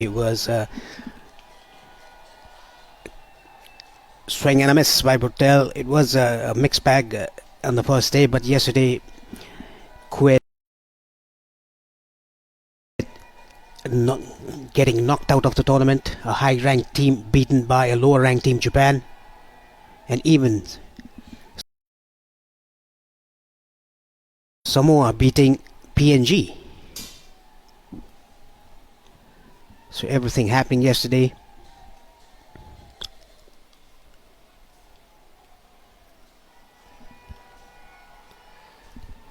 was swing and a miss by Buttel. It was a mixed bag on the first day, but yesterday Kuwait not getting knocked out of the tournament, a high-ranked team beaten by a lower-ranked team, Japan, and even Samoa beating PNG. So everything happening yesterday.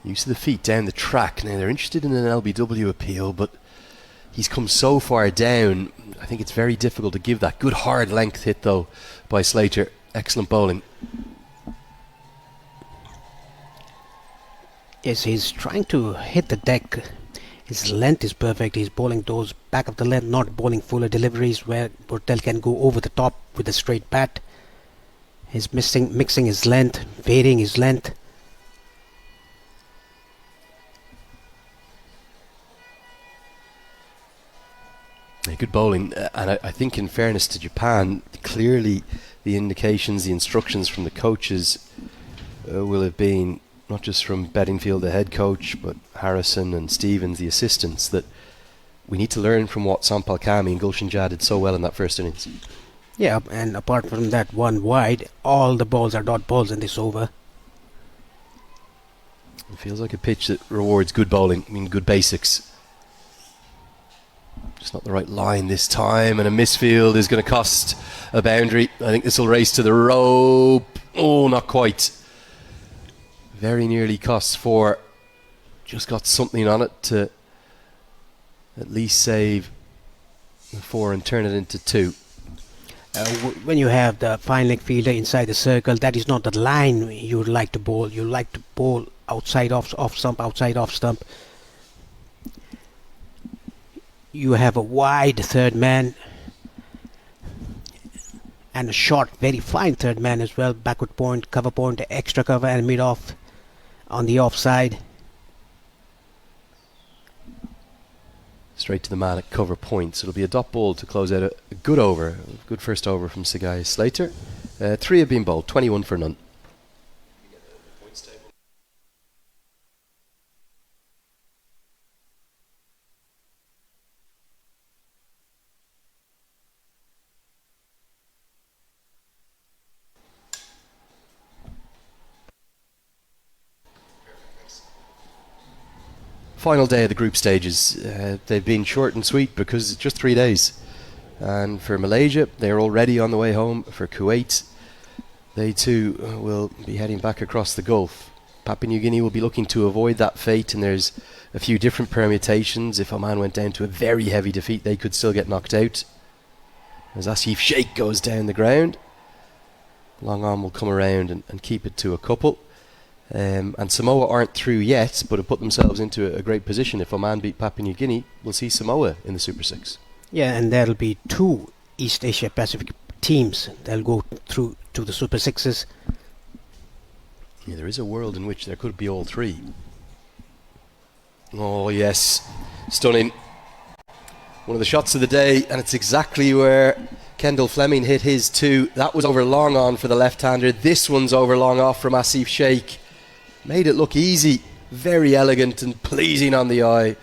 Use of the feet down the track. Now they're interested in an LBW appeal, but he's come so far down. I think it's very difficult to give that. Good hard length hit though by Slater. Excellent bowling. Yes, he's trying to hit the deck. His length is perfect. He's bowling those back of the length, not bowling fuller deliveries where Buttel can go over the top with a straight bat. He's mixing his length, varying his length. Yeah, good bowling, and I think in fairness to Japan, clearly the indications, the instructions from the coaches will have been, not just from Bedingfield, the head coach, but Harrison and Stevens, the assistants, that we need to learn from what Sampal Kami and Gulshan Jah did so well in that first innings. Yeah, and apart from that one wide, all the balls are dot balls in this over. It feels like a pitch that rewards good bowling, I mean good basics. Just not the right line this time, and a misfield is going to cost a boundary. I think this will race to the rope. Oh, not quite. Very nearly costs 4. Just got something on it to at least save the 4 and turn it into 2. When you have the fine leg fielder inside the circle, that is not the line you would like to bowl. You like to bowl outside off stump, outside off stump. You have a wide third man and a short, very fine third man as well. Backward point, extra cover, and mid off on the offside. Straight to the man at cover point. So it'll be a dot ball to close out a good over. A good first over from Sagai Slater. 3 have been bowled, 21 for none. Final day of the group stages. They've been short and sweet because it's just 3 days. And for Malaysia, they're already on the way home. For Kuwait, they too will be heading back across the Gulf. Papua New Guinea will be looking to avoid that fate, and there's a few different permutations. If Oman went down to a very heavy defeat, they could still get knocked out. As Asif Sheikh goes down the ground, Long On will come around and keep it to a couple. And Samoa aren't through yet, but have put themselves into a great position. If Oman beat Papua New Guinea, we'll see Samoa in the Super 6. Yeah, and there'll be 2 East Asia Pacific teams. They'll go through to the Super 6s. Yeah, there is a world in which there could be all 3. Oh yes, stunning. One of the shots of the day, and it's exactly where Kendall Fleming hit his 2. That was over long on for the left-hander. This one's over long off from Asif Sheikh. Made it look easy, very elegant and pleasing on the eye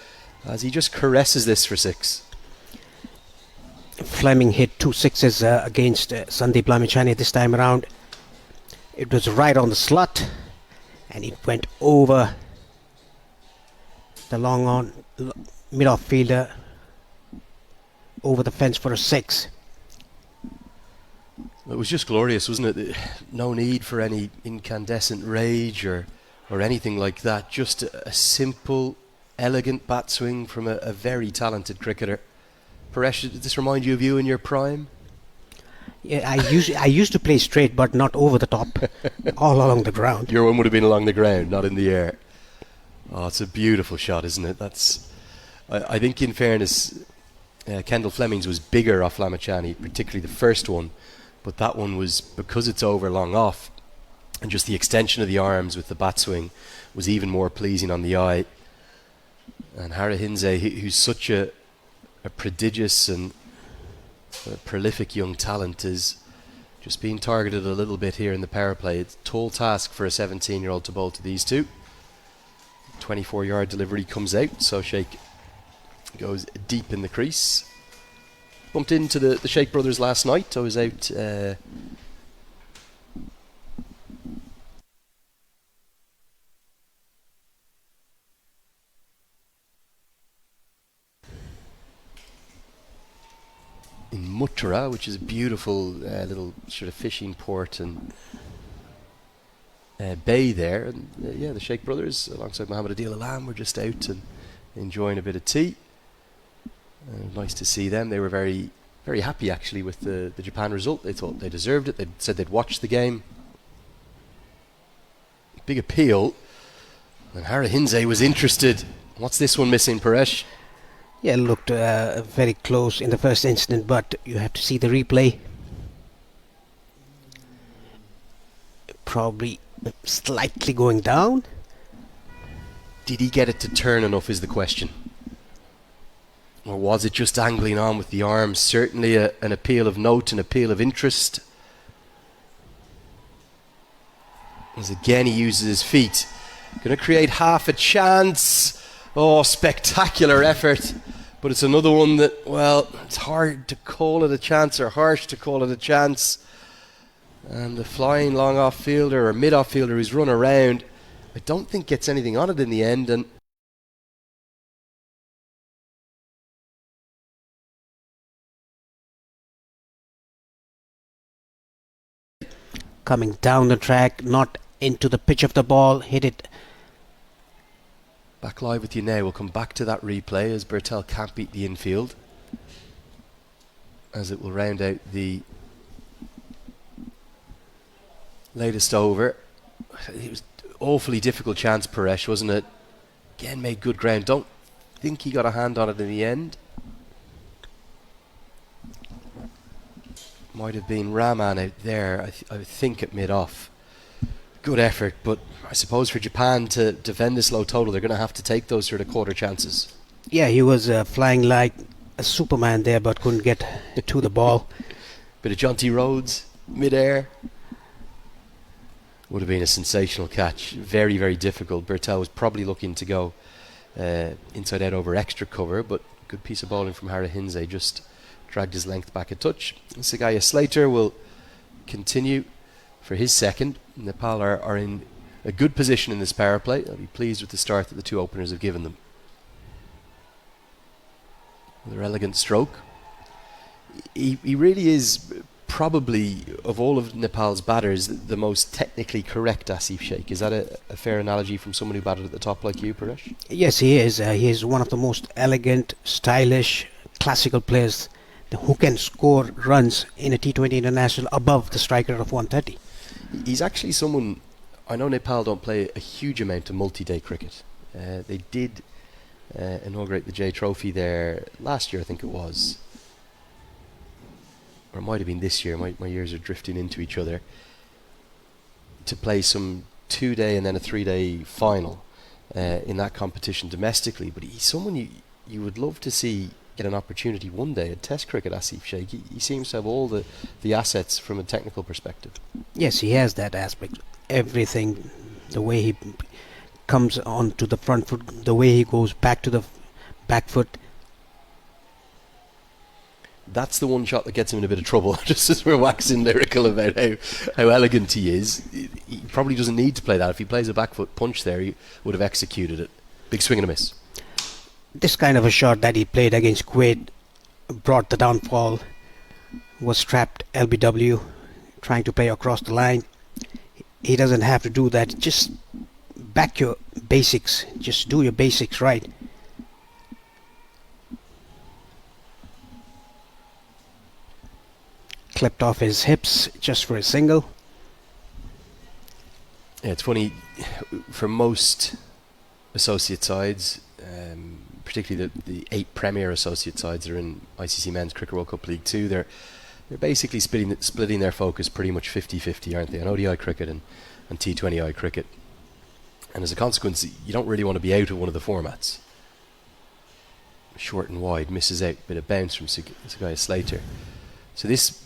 as he just caresses this for 6. Fleming hit 2 sixes against Sandeep Lamichhane this time around. It was right on the slot, and it went over the long on mid-off fielder, over the fence for a 6. It was just glorious, wasn't it? No need for any incandescent rage or anything like that. Just a simple, elegant bat swing from a very talented cricketer. Paresh, did this remind you of you in your prime? Yeah, I used to play straight, but not over the top, all along the ground. Your one would have been along the ground, not in the air. Oh, it's a beautiful shot, isn't it? I think, in fairness, Kendall Fleming's was bigger off Lamichhane, particularly the first one. But that one was, because it's over long off, and just the extension of the arms with the bat swing was even more pleasing on the eye. And Hara Hinze, who's such a a prodigious and prolific young talent, is just being targeted a little bit here in the power play. It's a tall task for a 17-year-old to bowl to these two. 24-yard delivery comes out, so Sheikh goes deep in the crease. Bumped into the Sheikh brothers last night. I was out in Muttra, which is a beautiful little sort of fishing port and bay there. And yeah, the Sheikh brothers, alongside Mohammed Adil Alam, were just out and enjoying a bit of tea. Nice to see them. They were very, very happy actually with the Japan result. They thought they deserved it. They said they'd watched the game. Big appeal. And Harahinze was interested. What's this one missing, Paresh? Yeah, it looked very close in the first instant, but you have to see the replay. Probably slightly going down. Did he get it to turn enough is the question. Or was it just angling on with the arms? Certainly an appeal of note, an appeal of interest. As again he uses his feet. Going to create half a chance. Oh, spectacular effort. But it's another one that, well, it's hard to call it a chance, or harsh to call it a chance. And the flying long off fielder or mid off fielder who's run around, I don't think gets anything on it in the end. And coming down the track, not into the pitch of the ball, hit it. Back live with you now. We'll come back to that replay as Birtel can't beat the infield, as it will round out the latest over. It was an awfully difficult chance, Paresh, wasn't it? Again, made good ground. Don't think he got a hand on it in the end. Might have been Rahman out there, I think, at mid-off. Good effort, but I suppose for Japan to defend this low total, they're going to have to take those sort of quarter chances. Yeah, he was flying like a Superman there, but couldn't get to the ball. Bit of Jonty Rhodes, mid-air. Would have been a sensational catch. Very, very difficult. Birtel was probably looking to go inside out over extra cover, but good piece of bowling from Harahinze, just dragged his length back a touch. Sagaya Slater will continue for his second. Nepal are in a good position in this power play. I'll be pleased with the start that the two openers have given them. Another elegant stroke. He really is probably, of all of Nepal's batters, the most technically correct Asif Sheikh. Is that a fair analogy from someone who batted at the top like you, Paresh? Yes, he is. He is one of the most elegant, stylish, classical players who can score runs in a T20 international above the strike rate of 130. He's actually someone, I know Nepal don't play a huge amount of multi-day cricket. They did inaugurate the J Trophy there last year, I think it was. Or it might have been this year, my years are drifting into each other. To play some 2-day and then a 3-day final in that competition domestically. But he's someone you would love to see get an opportunity one day at Test cricket, Asif Sheikh. He seems to have all the assets from a technical perspective. Yes, he has that aspect. Everything, the way he comes on to the front foot, the way he goes back to the back foot. That's the one shot that gets him in a bit of trouble, just as we're waxing lyrical about how elegant he is. He probably doesn't need to play that. If he plays a back foot punch there, he would have executed it. Big swing and a miss. This kind of a shot that he played against Kuwait brought the downfall. Was trapped LBW trying to play across the line. He doesn't have to do that. Just back your basics. Just do your basics right. Clipped off his hips just for a single. Yeah, it's funny, for most associate sides, particularly the 8 premier associate sides that are in ICC Men's Cricket World Cup League 2, they're basically splitting their focus pretty much 50-50, aren't they, on ODI cricket and T20I cricket. And as a consequence, you don't really want to be out of one of the formats. short and wide, misses out, bit of bounce from Sagaya Slater. So this,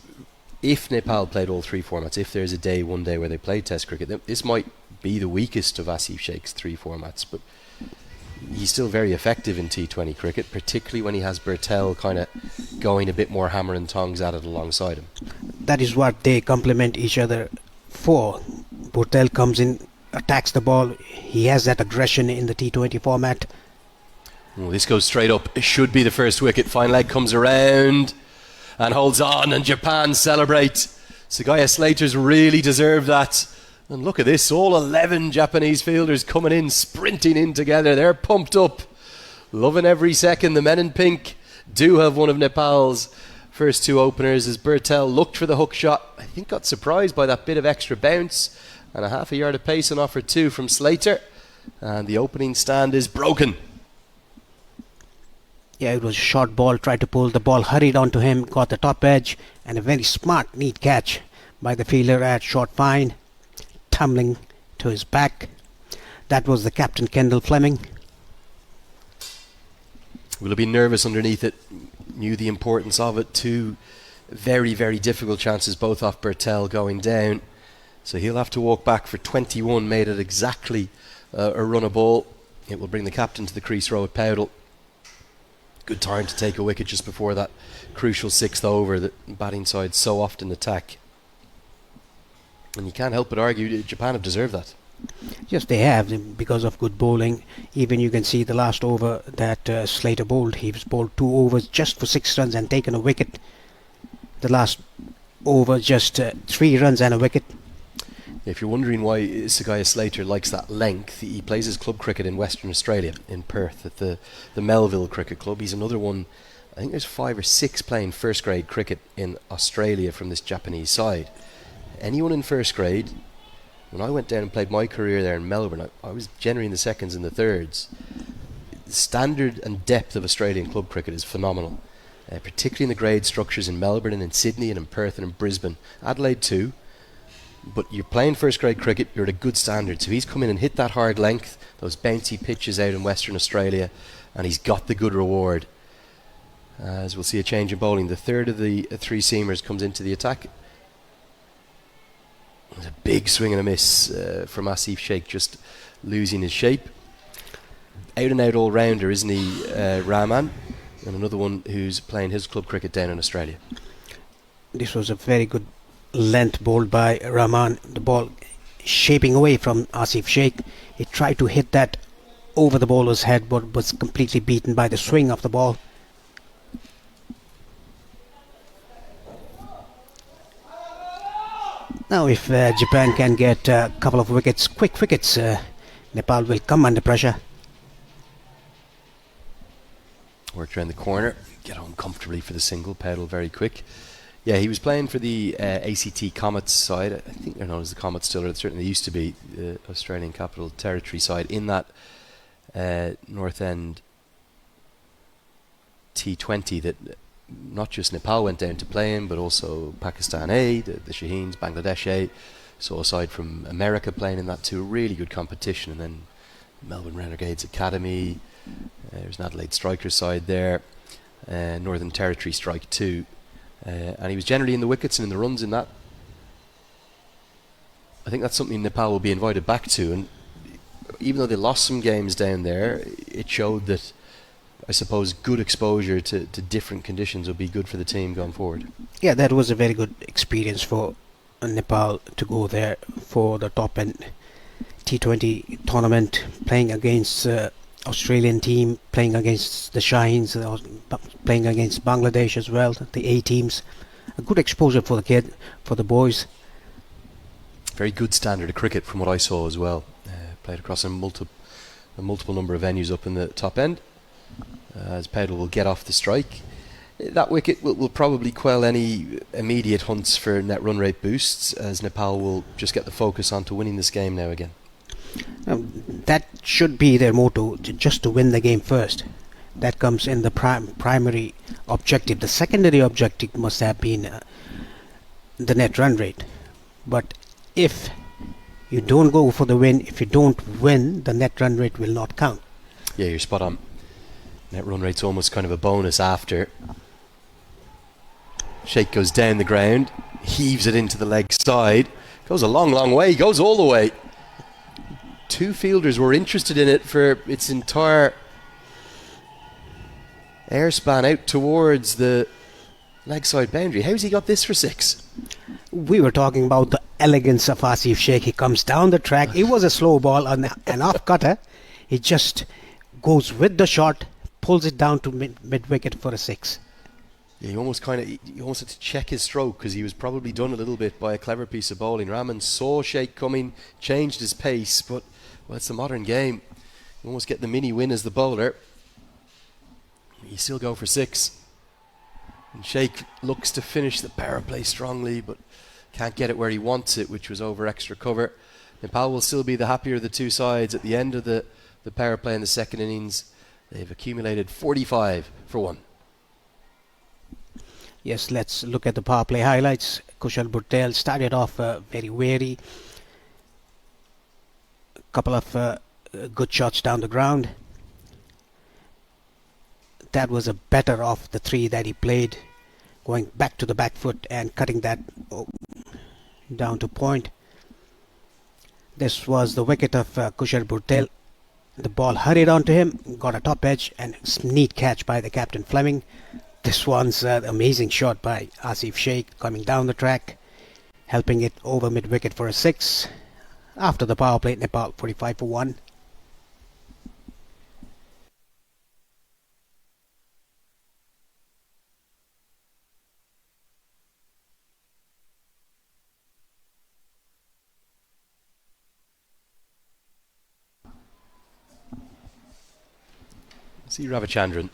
if Nepal played all three formats, if there's a day, one day where they play Test cricket, this might be the weakest of Asif Sheikh's three formats, but he's still very effective in T20 cricket, particularly when he has Bertel kind of going a bit more hammer and tongs at it alongside him. That is what they complement each other for. Bertel comes in, attacks the ball. He has that aggression in the T20 format. Oh, this goes straight up. It should be the first wicket. Fine leg comes around and holds on, and Japan celebrate. Sagaya Slater's really deserved that. And look at this, all 11 Japanese fielders coming in, sprinting in together. They're pumped up, loving every second. The men in pink do have one of Nepal's first two openers as Bertel looked for the hook shot. I think got surprised by that bit of extra bounce, and a half a yard of pace on offer two from Slater. And the opening stand is broken. Yeah, it was a short ball, tried to pull the ball, hurried onto him, got the top edge, and a very smart, neat catch by the fielder at short fine, tumbling to his back. That was the captain, Kendall Fleming. Will have been nervous underneath it, knew the importance of it. Two very, very difficult chances, both off Bertel going down. So he'll have to walk back for 21, made it exactly a run of ball. It will bring the captain to the crease row at Powdell. Good time to take a wicket just before that crucial sixth over that batting sides so often attack. And you can't help but argue Japan have deserved that. Yes, they have, because of good bowling. Even you can see the last over that Slater bowled. He was bowled 2 overs just for 6 runs and taken a wicket. The last over, just 3 runs and a wicket. If you're wondering why Sagaya Slater likes that length, he plays his club cricket in Western Australia, in Perth, at the Melville Cricket Club. He's another one. I think there's 5 or 6 playing first grade cricket in Australia from this Japanese side. Anyone in first grade, when I went down and played my career there in Melbourne, I was generally in the seconds and the thirds. The standard and depth of Australian club cricket is phenomenal, particularly in the grade structures in Melbourne and in Sydney and in Perth and in Brisbane. Adelaide too. But you're playing first grade cricket, you're at a good standard. So he's come in and hit that hard length, those bouncy pitches out in Western Australia, and he's got the good reward. As we'll see a change in bowling. The third of the 3 seamers comes into the attack. There's a big swing and a miss from Asif Sheikh, just losing his shape. Out and out all-rounder, isn't he, Rahman? And another one who's playing his club cricket down in Australia. This was a very good length bowled by Rahman. The ball shaping away from Asif Sheikh. He tried to hit that over the bowler's head, but was completely beaten by the swing of the ball. Now if Japan can get a couple of wickets, quick wickets, Nepal will come under pressure. Worked around the corner, get home comfortably for the single, Powdell very quick. Yeah, he was playing for the ACT Comets side. I think they're known as the Comets still, or certainly used to be the Australian Capital Territory side in that North End T20 that not just Nepal went down to play in, but also Pakistan A, the Shaheens, Bangladesh A. So aside from America playing in that too, really good competition. And then Melbourne Renegades Academy, there's an Adelaide Strikers side there, Northern Territory Strike 2. And he was generally in the wickets and in the runs in that. I think that's something Nepal will be invited back to. And even though they lost some games down there, it showed that, I suppose, good exposure to different conditions will be good for the team going forward. Yeah, that was a very good experience for Nepal to go there for the top end T20 tournament, playing against Australian team, playing against the Shaheens, playing against Bangladesh as well, the A teams. A good exposure for the kid, for the boys. Very good standard of cricket from what I saw as well. Played across a multiple number of venues up in the top end. As Powdell will get off the strike. That wicket will probably quell any immediate hunts for net run rate boosts, as Nepal will just get the focus onto winning this game now again. That should be their motto, just to win the game first. That comes in the primary objective. The secondary objective must have been the net run rate. But if you don't go for the win, if you don't win, the net run rate will not count. Yeah, you're spot on. Net run rate's almost kind of a bonus after. Sheikh goes down the ground, heaves it into the leg side, goes a long, long way, goes all the way. Two fielders were interested in it for its entire airspan out towards the leg side boundary. How's he got this for 6? We were talking about the elegance of Asif Sheikh. He comes down the track. It was a slow ball on an off cutter. He just goes with the shot, pulls it down to mid wicket for a 6. Yeah, he almost had to check his stroke because he was probably done a little bit by a clever piece of bowling. Rahman saw Sheikh coming, changed his pace, but well, it's the modern game. You almost get the mini win as the bowler. You still go for 6. And Sheikh looks to finish the power play strongly, but can't get it where he wants it, which was over extra cover. Nepal will still be the happier of the two sides at the end of the power play in the second innings. They've accumulated 45 for 1. Yes, let's look at the power play highlights. Kushal Bhurtel started off very wary. A couple of good shots down the ground. That was a better of the 3 that he played, going back to the back foot and cutting that down to point. This was the wicket of Kushal Bhurtel. The ball hurried onto him, got a top edge, and neat catch by the captain Fleming. This one's an amazing shot by Asif Sheikh coming down the track, helping it over mid wicket for a 6. After the power play, Nepal 45 for 1. See Ravichandran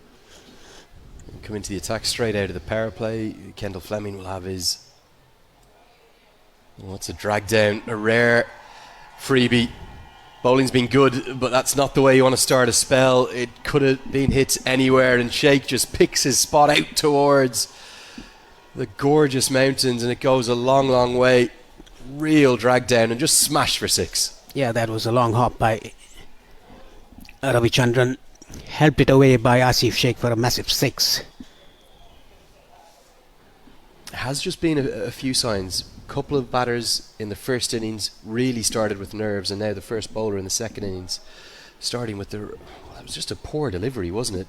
come into the attack straight out of the power play. Kendall Fleming will have his... Oh, it's a drag down, a rare freebie. Bowling's been good, but that's not the way you want to start a spell. It could have been hit anywhere, and Sheikh just picks his spot out towards the gorgeous mountains, and it goes a long, long way. Real drag down, and just smashed for 6. Yeah, that was a long hop by Ravichandran. Helped it away by Asif Sheikh for a massive 6. Has just been a few signs. A couple of batters in the first innings really started with nerves, and now the first bowler in the second innings starting with it was just a poor delivery, wasn't it?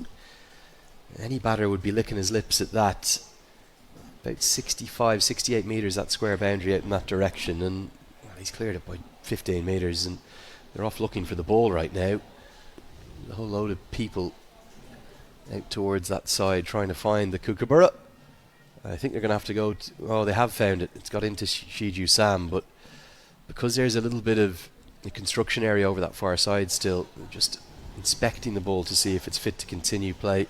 Any batter would be licking his lips at that. About 65, 68 metres that square boundary out in that direction, and well, he's cleared it by 15 metres, and they're off looking for the ball right now. A whole load of people out towards that side trying to find the Kookaburra. I think they're going to have to go they have found it. It's got into Shiju Sam, but because there's a little bit of a construction area over that far side still, just inspecting the ball to see if it's fit to continue play.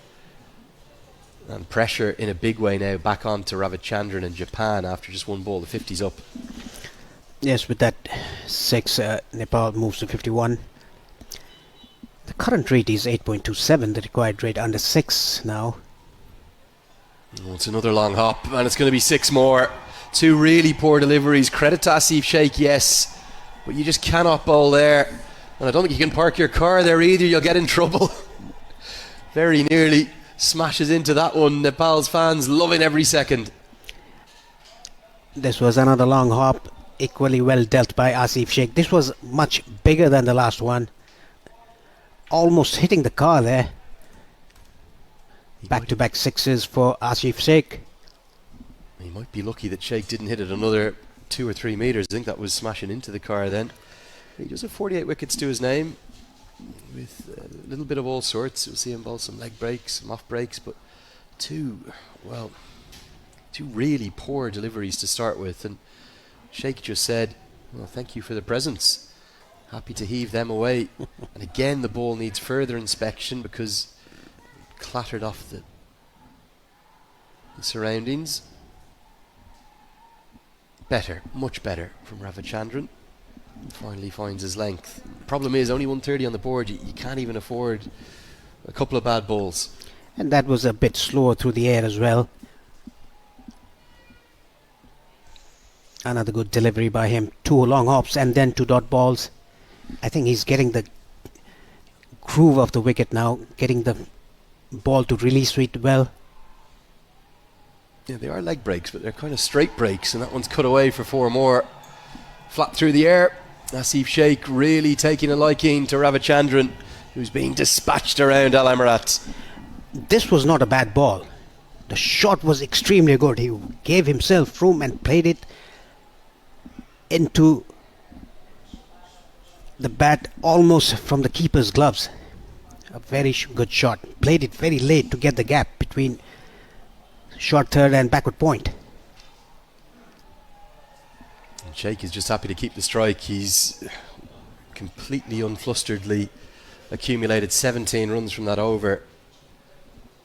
And pressure in a big way now back on to Ravichandran and Japan after just one ball. The 50's up. Yes, with that 6, Nepal moves to 51. The current rate is 8.27, the required rate under 6 now. Oh, it's another long hop, and it's going to be 6 more. 2 really poor deliveries. Credit to Asif Sheikh, yes, but you just cannot bowl there. And I don't think you can park your car there either, you'll get in trouble. Very nearly smashes into that one. Nepal's fans loving every second. This was another long hop, equally well dealt by Asif Sheikh. This was much bigger than the last one. Almost hitting the car there. Back-to-back 6s for Asif Sheikh. He might be lucky that Sheikh didn't hit it another 2 or 3 metres. I think that was smashing into the car then. He does have 48 wickets to his name, with a little bit of all sorts. You'll see him bowl some leg breaks, some off breaks, but two really poor deliveries to start with. And Sheikh just said, well, thank you for the presents. Happy to heave them away. And again, the ball needs further inspection because it clattered off the surroundings. Better, much better from Ravichandran. Finally finds his length. Problem is, only 130 on the board. You can't even afford a couple of bad balls. And that was a bit slower through the air as well. Another good delivery by him. 2 long hops and then 2 dot balls. I think he's getting the groove of the wicket now, getting the ball to release it well. Yeah, they are leg breaks, but they're kind of straight breaks, and that one's cut away for 4 more. Flat through the air. Asif Sheikh really taking a liking to Ravichandran, who's being dispatched around Al Amarat. This was not a bad ball. The shot was extremely good. He gave himself room and played it into the bat almost from the keeper's gloves. A very good shot. Played it very late to get the gap between short third and backward point. And Sheikh is just happy to keep the strike. He's completely unflusteredly accumulated 17 runs from that over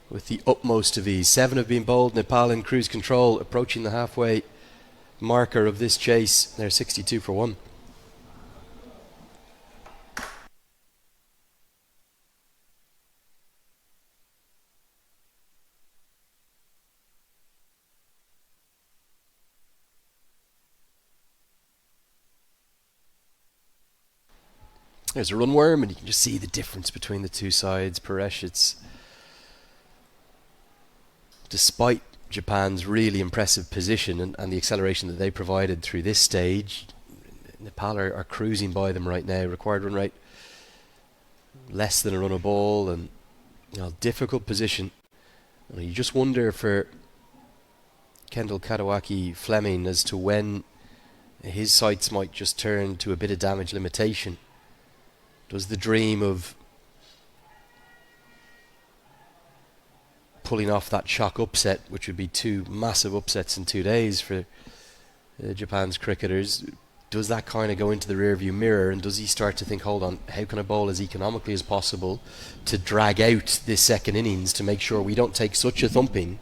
with the utmost of ease. 7 have been bowled. Nepal in cruise control, approaching the halfway marker of this chase. They're 62 for 1. There's a run worm, and you can just see the difference between the two sides. Paresh, it's despite Japan's really impressive position and the acceleration that they provided through this stage, Nepal are cruising by them right now. Required run rate less than a run a ball, and difficult position. And you just wonder for Kendall Kadawaki Fleming as to when his sights might just turn to a bit of damage limitation. Does the dream of pulling off that shock upset, which would be 2 massive upsets in 2 days for Japan's cricketers, does that kind of go into the rearview mirror, and does he start to think, hold on, how can I bowl as economically as possible to drag out this second innings to make sure we don't take such a thumping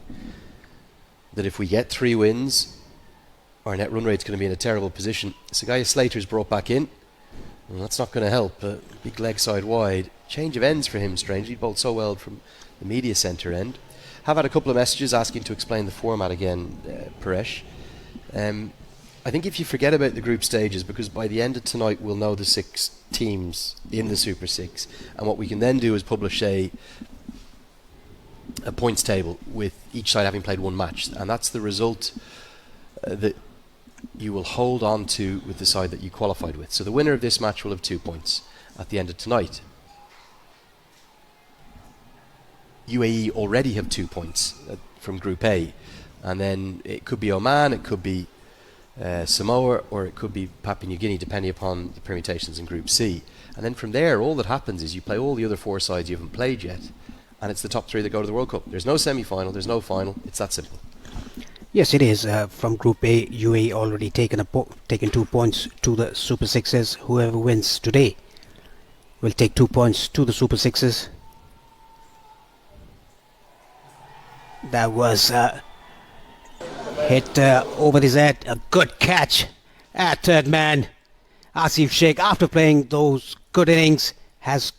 that if we get 3 wins, our net run rate's going to be in a terrible position. Sagaya Slater's brought back in. Well, that's not going to help. Big leg side wide. Change of ends for him, strangely. He bowled so well from the media centre end. Have had a couple of messages asking to explain the format again, Paresh. I think if you forget about the group stages, because by the end of tonight we'll know the 6 teams in the Super 6, and what we can then do is publish a points table with each side having played 1 match, and that's the result that you will hold on to with the side that you qualified with. So the winner of this match will have 2 points at the end of tonight. UAE already have 2 points from Group A, and then it could be Oman, it could be Samoa, or it could be Papua New Guinea, depending upon the permutations in Group C. And then from there, all that happens is you play all the other 4 sides you haven't played yet, and it's the top 3 that go to the World Cup. There's no semi-final, there's no final. It's that simple. Yes, it is. From Group A, UAE already taken 2 points to the Super Sixes. Whoever wins today will take 2 points to the Super Sixes. That was hit over his head. A good catch at third man. Asif Sheikh, after playing those good innings, has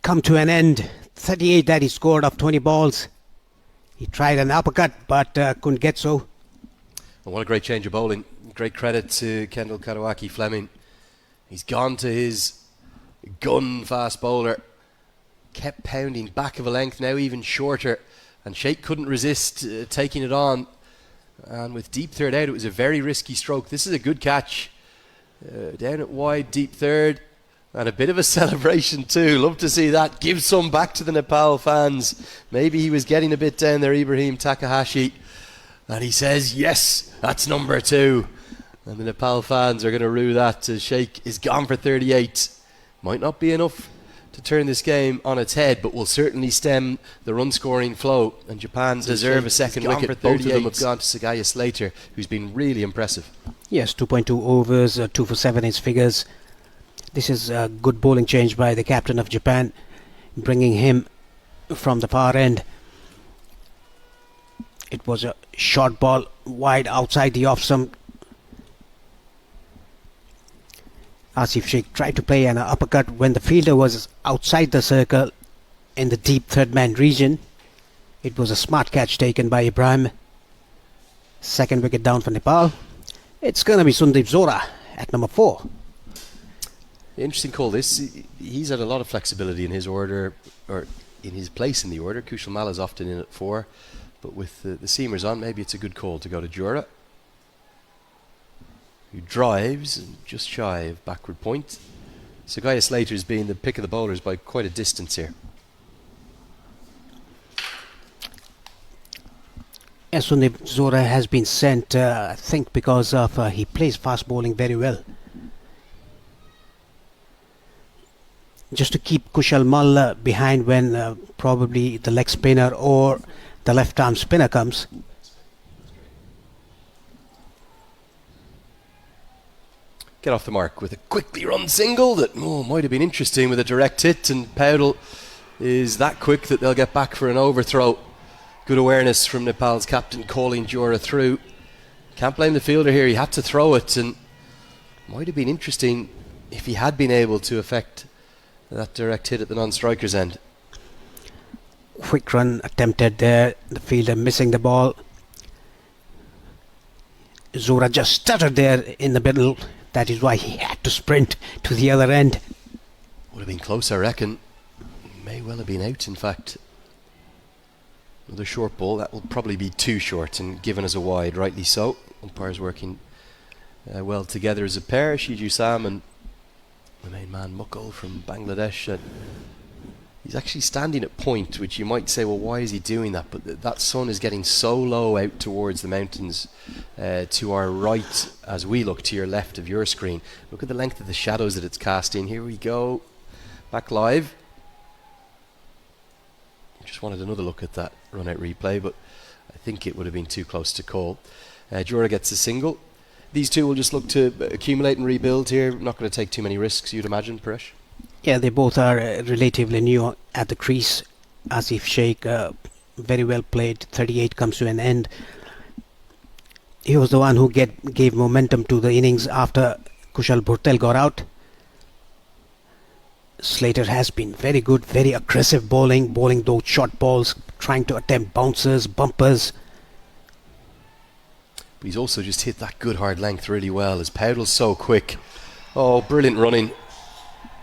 come to an end. 38 that he scored off 20 balls. He tried an uppercut, but couldn't get so. Well, what a great change of bowling. Great credit to Kendall Kadawaki Fleming. He's gone to his gun fast bowler. Kept pounding back of a length, now even shorter. And Sheikh couldn't resist taking it on. And with deep third out, it was a very risky stroke. This is a good catch. Down at wide, deep third. And a bit of a celebration too. Love to see that. Give some back to the Nepal fans. Maybe he was getting a bit down there, Ibrahim Takahashi. And he says, yes, that's number 2. And the Nepal fans are going to rue that. Sheikh is gone for 38. Might not be enough to turn this game on its head, but will certainly stem the run scoring flow. And Japan deserve a second wicket. Both of them have gone to Sagaya Slater, who's been really impressive. Yes, 2.2 overs, 2 for 7 his figures. This is a good bowling change by the captain of Japan, bringing him from the far end. It was a short ball wide outside the off stump. Asif Sheikh tried to play an uppercut when the fielder was outside the circle in the deep third man region. It was a smart catch taken by Ibrahim. Second wicket down for Nepal. It's going to be Sundeep Zora at number 4. Interesting call this. He's had a lot of flexibility in his order, or in his place in the order. Kushal Malla is often in at 4, but with the seamers on, maybe it's a good call to go to Jura, who drives just shy of backward point. Sagaya Slater's being the pick of the bowlers by quite a distance here. Sundeep Zohra has been sent, I think, because of he plays fast bowling very well. Just to keep Kushal Malla behind when probably the leg spinner or the left arm spinner comes. Get off the mark with a quickly run single that might have been interesting with a direct hit, and Paudel is that quick that they'll get back for an overthrow. Good awareness from Nepal's captain calling Jura through. Can't blame the fielder here, he had to throw it, and might have been interesting if he had been able to affect that direct hit at the non-striker's end. Quick run attempted there, the fielder missing the ball. Zohra just stuttered there in the middle, that is why he had to sprint to the other end. Would have been close, I reckon. May well have been out, in fact. Another short ball, that will probably be too short and given as a wide, rightly so. Umpires working well together as a pair. Shiju Sam and the main man Mukul from Bangladesh. He's actually standing at point, which you might say, well, why is he doing that? But that sun is getting so low out towards the mountains to our right as we look to your left of your screen. Look at the length of the shadows that it's casting. Here we go, back live. Just wanted another look at that run out replay, but I think it would have been too close to call. Jura gets a single. These two will just look to accumulate and rebuild here. Not going to take too many risks, you'd imagine, Paresh. Yeah, they both are relatively new at the crease. Asif Sheikh, very well played. 38 comes to an end. He was the one who gave momentum to the innings after Kushal Bhurtel got out. Slater has been very good, very aggressive bowling those short balls, trying to attempt bouncers, bumpers. But he's also just hit that good hard length really well, as Paudel's so quick. Oh, brilliant running.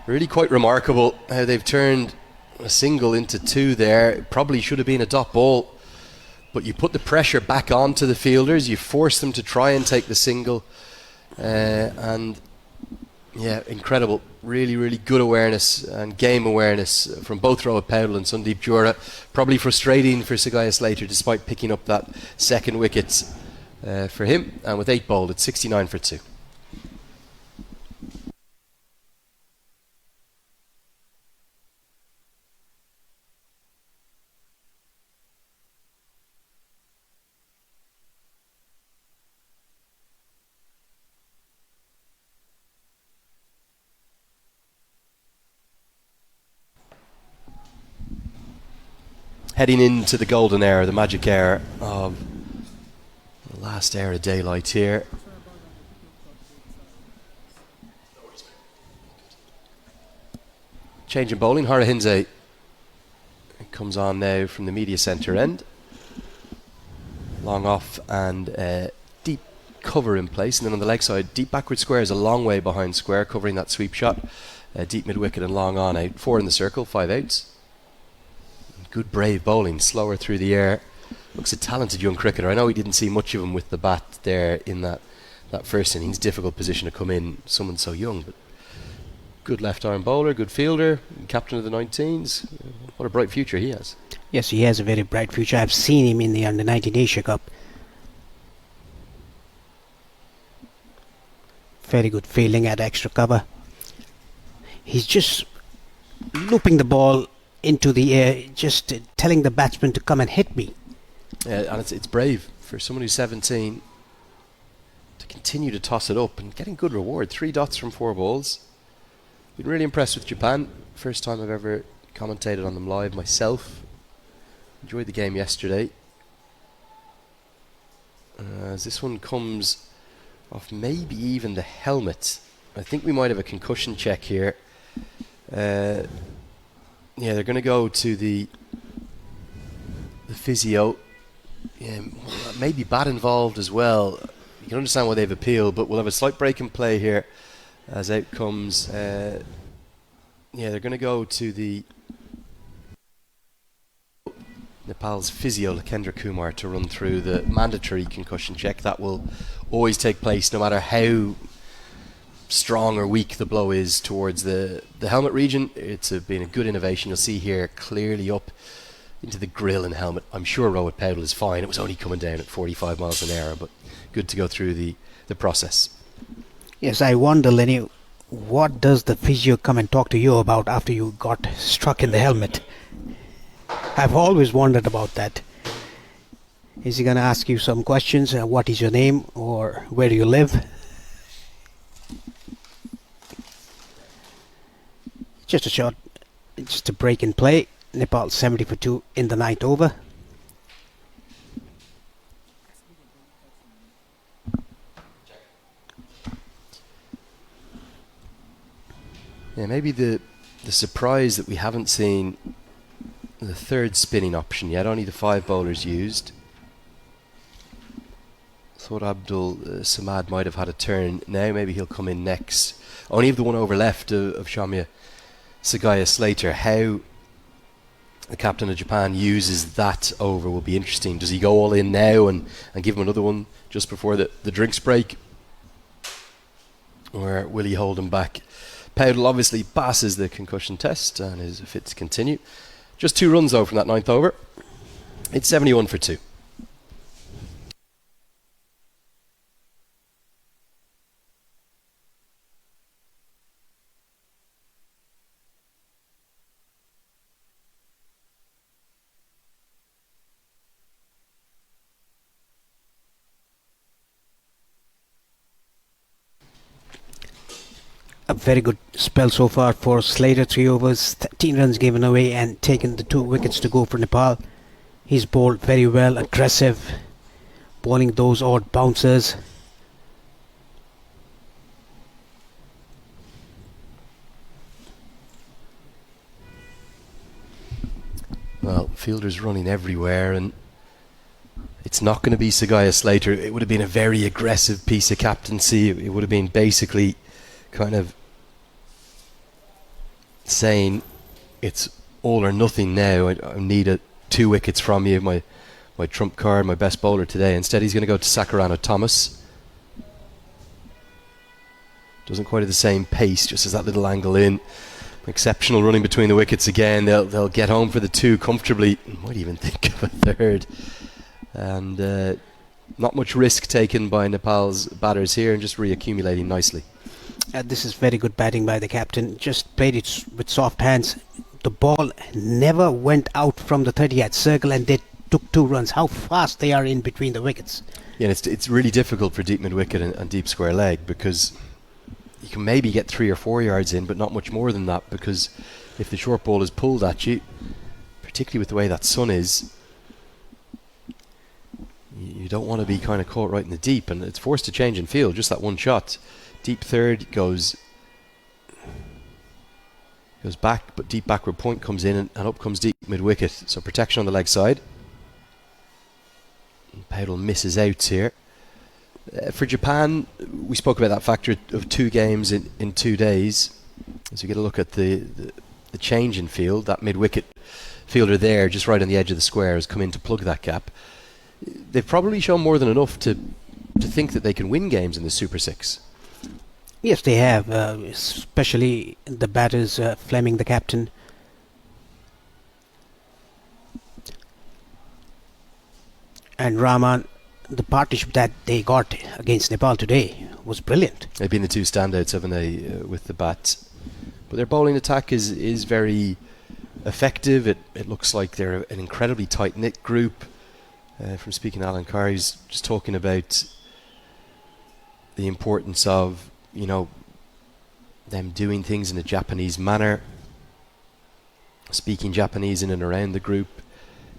Really quite remarkable how they've turned a single into 2 there. It probably should have been a dot ball, but you put the pressure back onto the fielders, you force them to try and take the single, and yeah, incredible. Really, really good awareness and game awareness from both Rohit Paudel and Sundeep Jura. Probably frustrating for Sagaya Slater despite picking up that second wicket for him, and with 8 bowled it's 69 for 2. Heading into the golden era, the magic era of the last era of daylight here. Change in bowling, Hara Hinze comes on now from the media centre end. Long off and deep cover in place, and then on the leg side, deep backward square is a long way behind square, covering that sweep shot. Deep mid wicket and long on out. 4 in the circle, 5 outs. Good brave bowling, slower through the air. Looks a talented young cricketer. I know he didn't see much of him with the bat there in that first innings. Difficult position to come in, someone so young, but good left arm bowler, good fielder, captain of the 19s. What a bright future he has. Yes, he has a very bright future. I've seen him in the Under-19 Asia Cup. Very good fielding at extra cover. He's just looping the ball into the air, just telling the batsman to come and hit me. And it's brave for someone who's 17 to continue to toss it up and getting good reward. 3 dots from 4 balls. Been really impressed with Japan. First time I've ever commentated on them live myself. Enjoyed the game yesterday. As this one comes off maybe even the helmet. I think we might have a concussion check here. Yeah, they're going to go to the physio. Yeah, maybe bat involved as well. You can understand why they've appealed, but we'll have a slight break in play here as out comes. Yeah, they're going to go to the Nepal's physio Lakendra Kumar to run through the mandatory concussion check. That will always take place no matter how strong or weak the blow is towards the helmet region. It's been a good innovation. You'll see here clearly up into the grill and helmet. I'm sure Rohit Paudel is fine. It was only coming down at 45 miles an hour, but good to go through the process. Yes, I wonder, Lenny, what does the physio come and talk to you about after you got struck in the helmet? I've always wondered about that. Is he going to ask you some questions? What is your name, or where do you live? Just a break in play. Nepal 70 for 2 in the 9th over. Yeah, maybe the surprise that we haven't seen the third spinning option yet. Only the 5 bowlers used. Thought Abdul Samad might have had a turn. Now maybe he'll come in next. Only have the one over left of Shamya Sagaya Slater. How the captain of Japan uses that over will be interesting. Does he go all in now and give him another one just before the drinks break? Or will he hold him back? Paudel obviously passes the concussion test and is fit to continue. Just 2 runs though from that 9th over. It's 71 for 2. A very good spell so far for Slater. 3 overs, 13 runs given away, and taken the 2 wickets to go for Nepal. He's bowled very well, aggressive, bowling those odd bouncers. Well, fielders running everywhere, and it's not going to be Sagaya Slater. It would have been a very aggressive piece of captaincy. It would have been basically kind of saying it's all or nothing now. I need 2 wickets from you, my trump card, my best bowler today. Instead he's going to go to Sakarana Thomas. Doesn't quite have the same pace, just as that little angle in. Exceptional running between the wickets again. They'll get home for the 2 comfortably. Might even think of a third. And not much risk taken by Nepal's batters here, and just reaccumulating nicely. This is very good batting by the captain. Just played it with soft hands. The ball never went out from the 30-yard circle, and they took 2 runs. How fast they are in between the wickets. Yeah, it's really difficult for deep mid-wicket and deep square leg, because you can maybe get 3 or 4 yards in, but not much more than that, because if the short ball is pulled at you, particularly with the way that sun is, you don't want to be kind of caught right in the deep, and it's forced to change in field. Just that one shot. Deep third goes back, but deep backward point comes in, and up comes deep mid-wicket. So protection on the leg side. Paudel misses out here. For Japan, we spoke about that factor of 2 games in 2 days. As we get a look at the change in field, that mid-wicket fielder there, just right on the edge of the square, has come in to plug that gap. They've probably shown more than enough to think that they can win games in the Super 6. Yes, they have, especially the batters, Fleming, the captain. And Rahman. The partnership that they got against Nepal today was brilliant. They've been the 2 standouts, haven't they, with the bat. But their bowling attack is very effective. It looks like they're an incredibly tight-knit group. From speaking to Alan Carr, he's just talking about the importance of, them doing things in a Japanese manner, speaking Japanese in and around the group.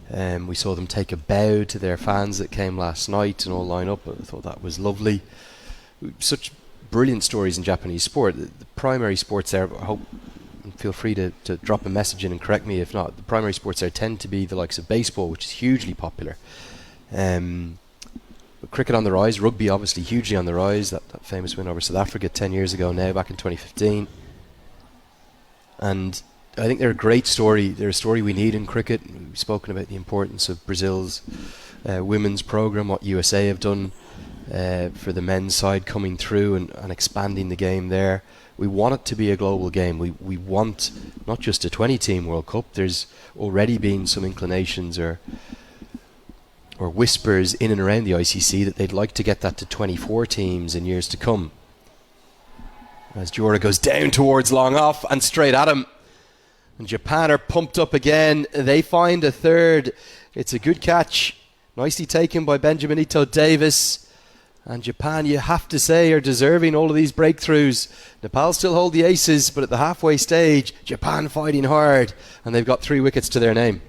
We saw them take a bow to their fans that came last night and all line up. I thought that was lovely. Such brilliant stories in Japanese sport. The primary sports there, I hope, and feel free to drop a message in and correct me if not, the primary sports there tend to be the likes of baseball, which is hugely popular. Cricket on the rise, rugby obviously hugely on the rise. That famous win over South Africa 10 years ago now, back in 2015. And I think they're a great story. They're a story we need in cricket. We've spoken about the importance of Brazil's women's program, what USA have done for the men's side coming through and expanding the game there. We want it to be a global game. We want not just a 20-team World Cup. There's already been some inclinations or whispers in and around the ICC that they'd like to get that to 24 teams in years to come. As Jura goes down towards long off and straight at him. And Japan are pumped up again. They find a third. It's a good catch. Nicely taken by Benjamin Ito Davis. And Japan, you have to say, are deserving all of these breakthroughs. Nepal still hold the aces, but at the halfway stage, Japan fighting hard. And they've got 3 wickets to their name.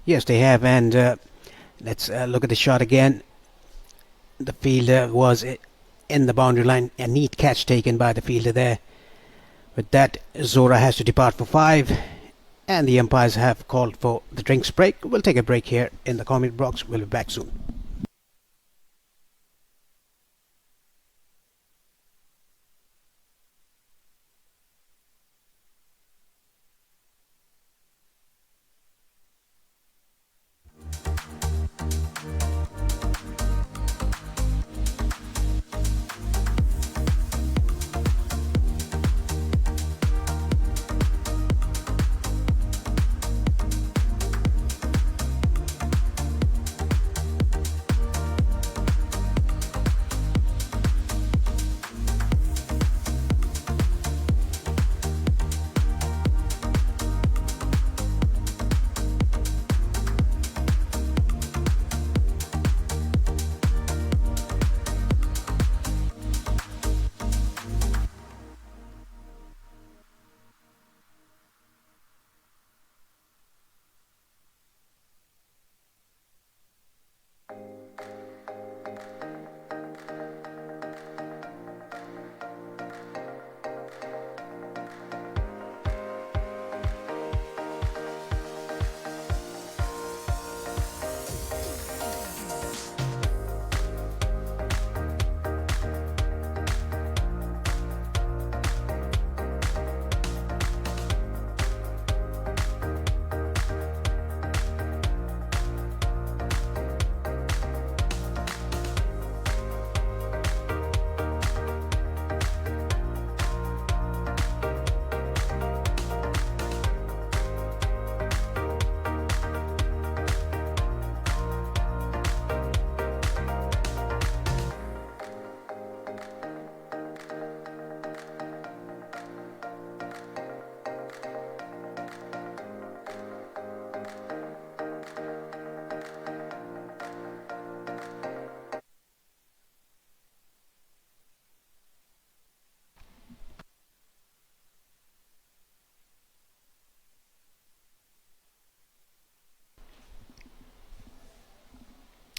Yes, they have. And let's look at the shot again. The fielder was in the boundary line. A neat catch taken by the fielder there. With that, Zora has to depart for 5. And the umpires have called for the drinks break. We'll take a break here in the comment box. We'll be back soon.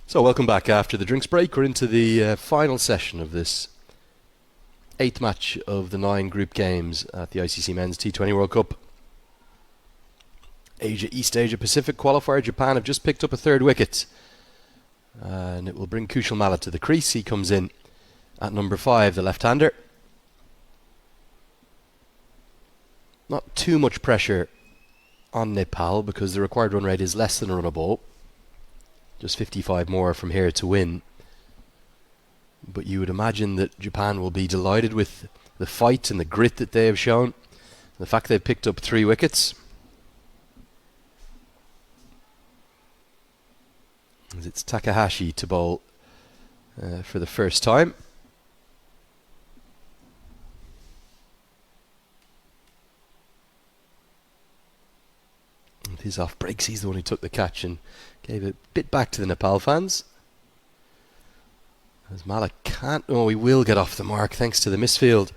So welcome back after the drinks break. We're into the final session of this 8th match of the 9 group games at the ICC Men's T20 World Cup. East Asia Pacific qualifier. Japan have just picked up a 3rd wicket. And it will bring Kushal Malla to the crease. He comes in at number 5, the left-hander. Not too much pressure on Nepal because the required run rate is less than a run a ball. Just 55 more from here to win. But you would imagine that Japan will be delighted with the fight and the grit that they have shown. The fact they've picked up 3 wickets. As it's Takahashi to bowl for the first time. With his off breaks, he's the one who took the catch and gave a bit back to the Nepal fans. As Malik can't... Oh, he will get off the mark thanks to the misfield.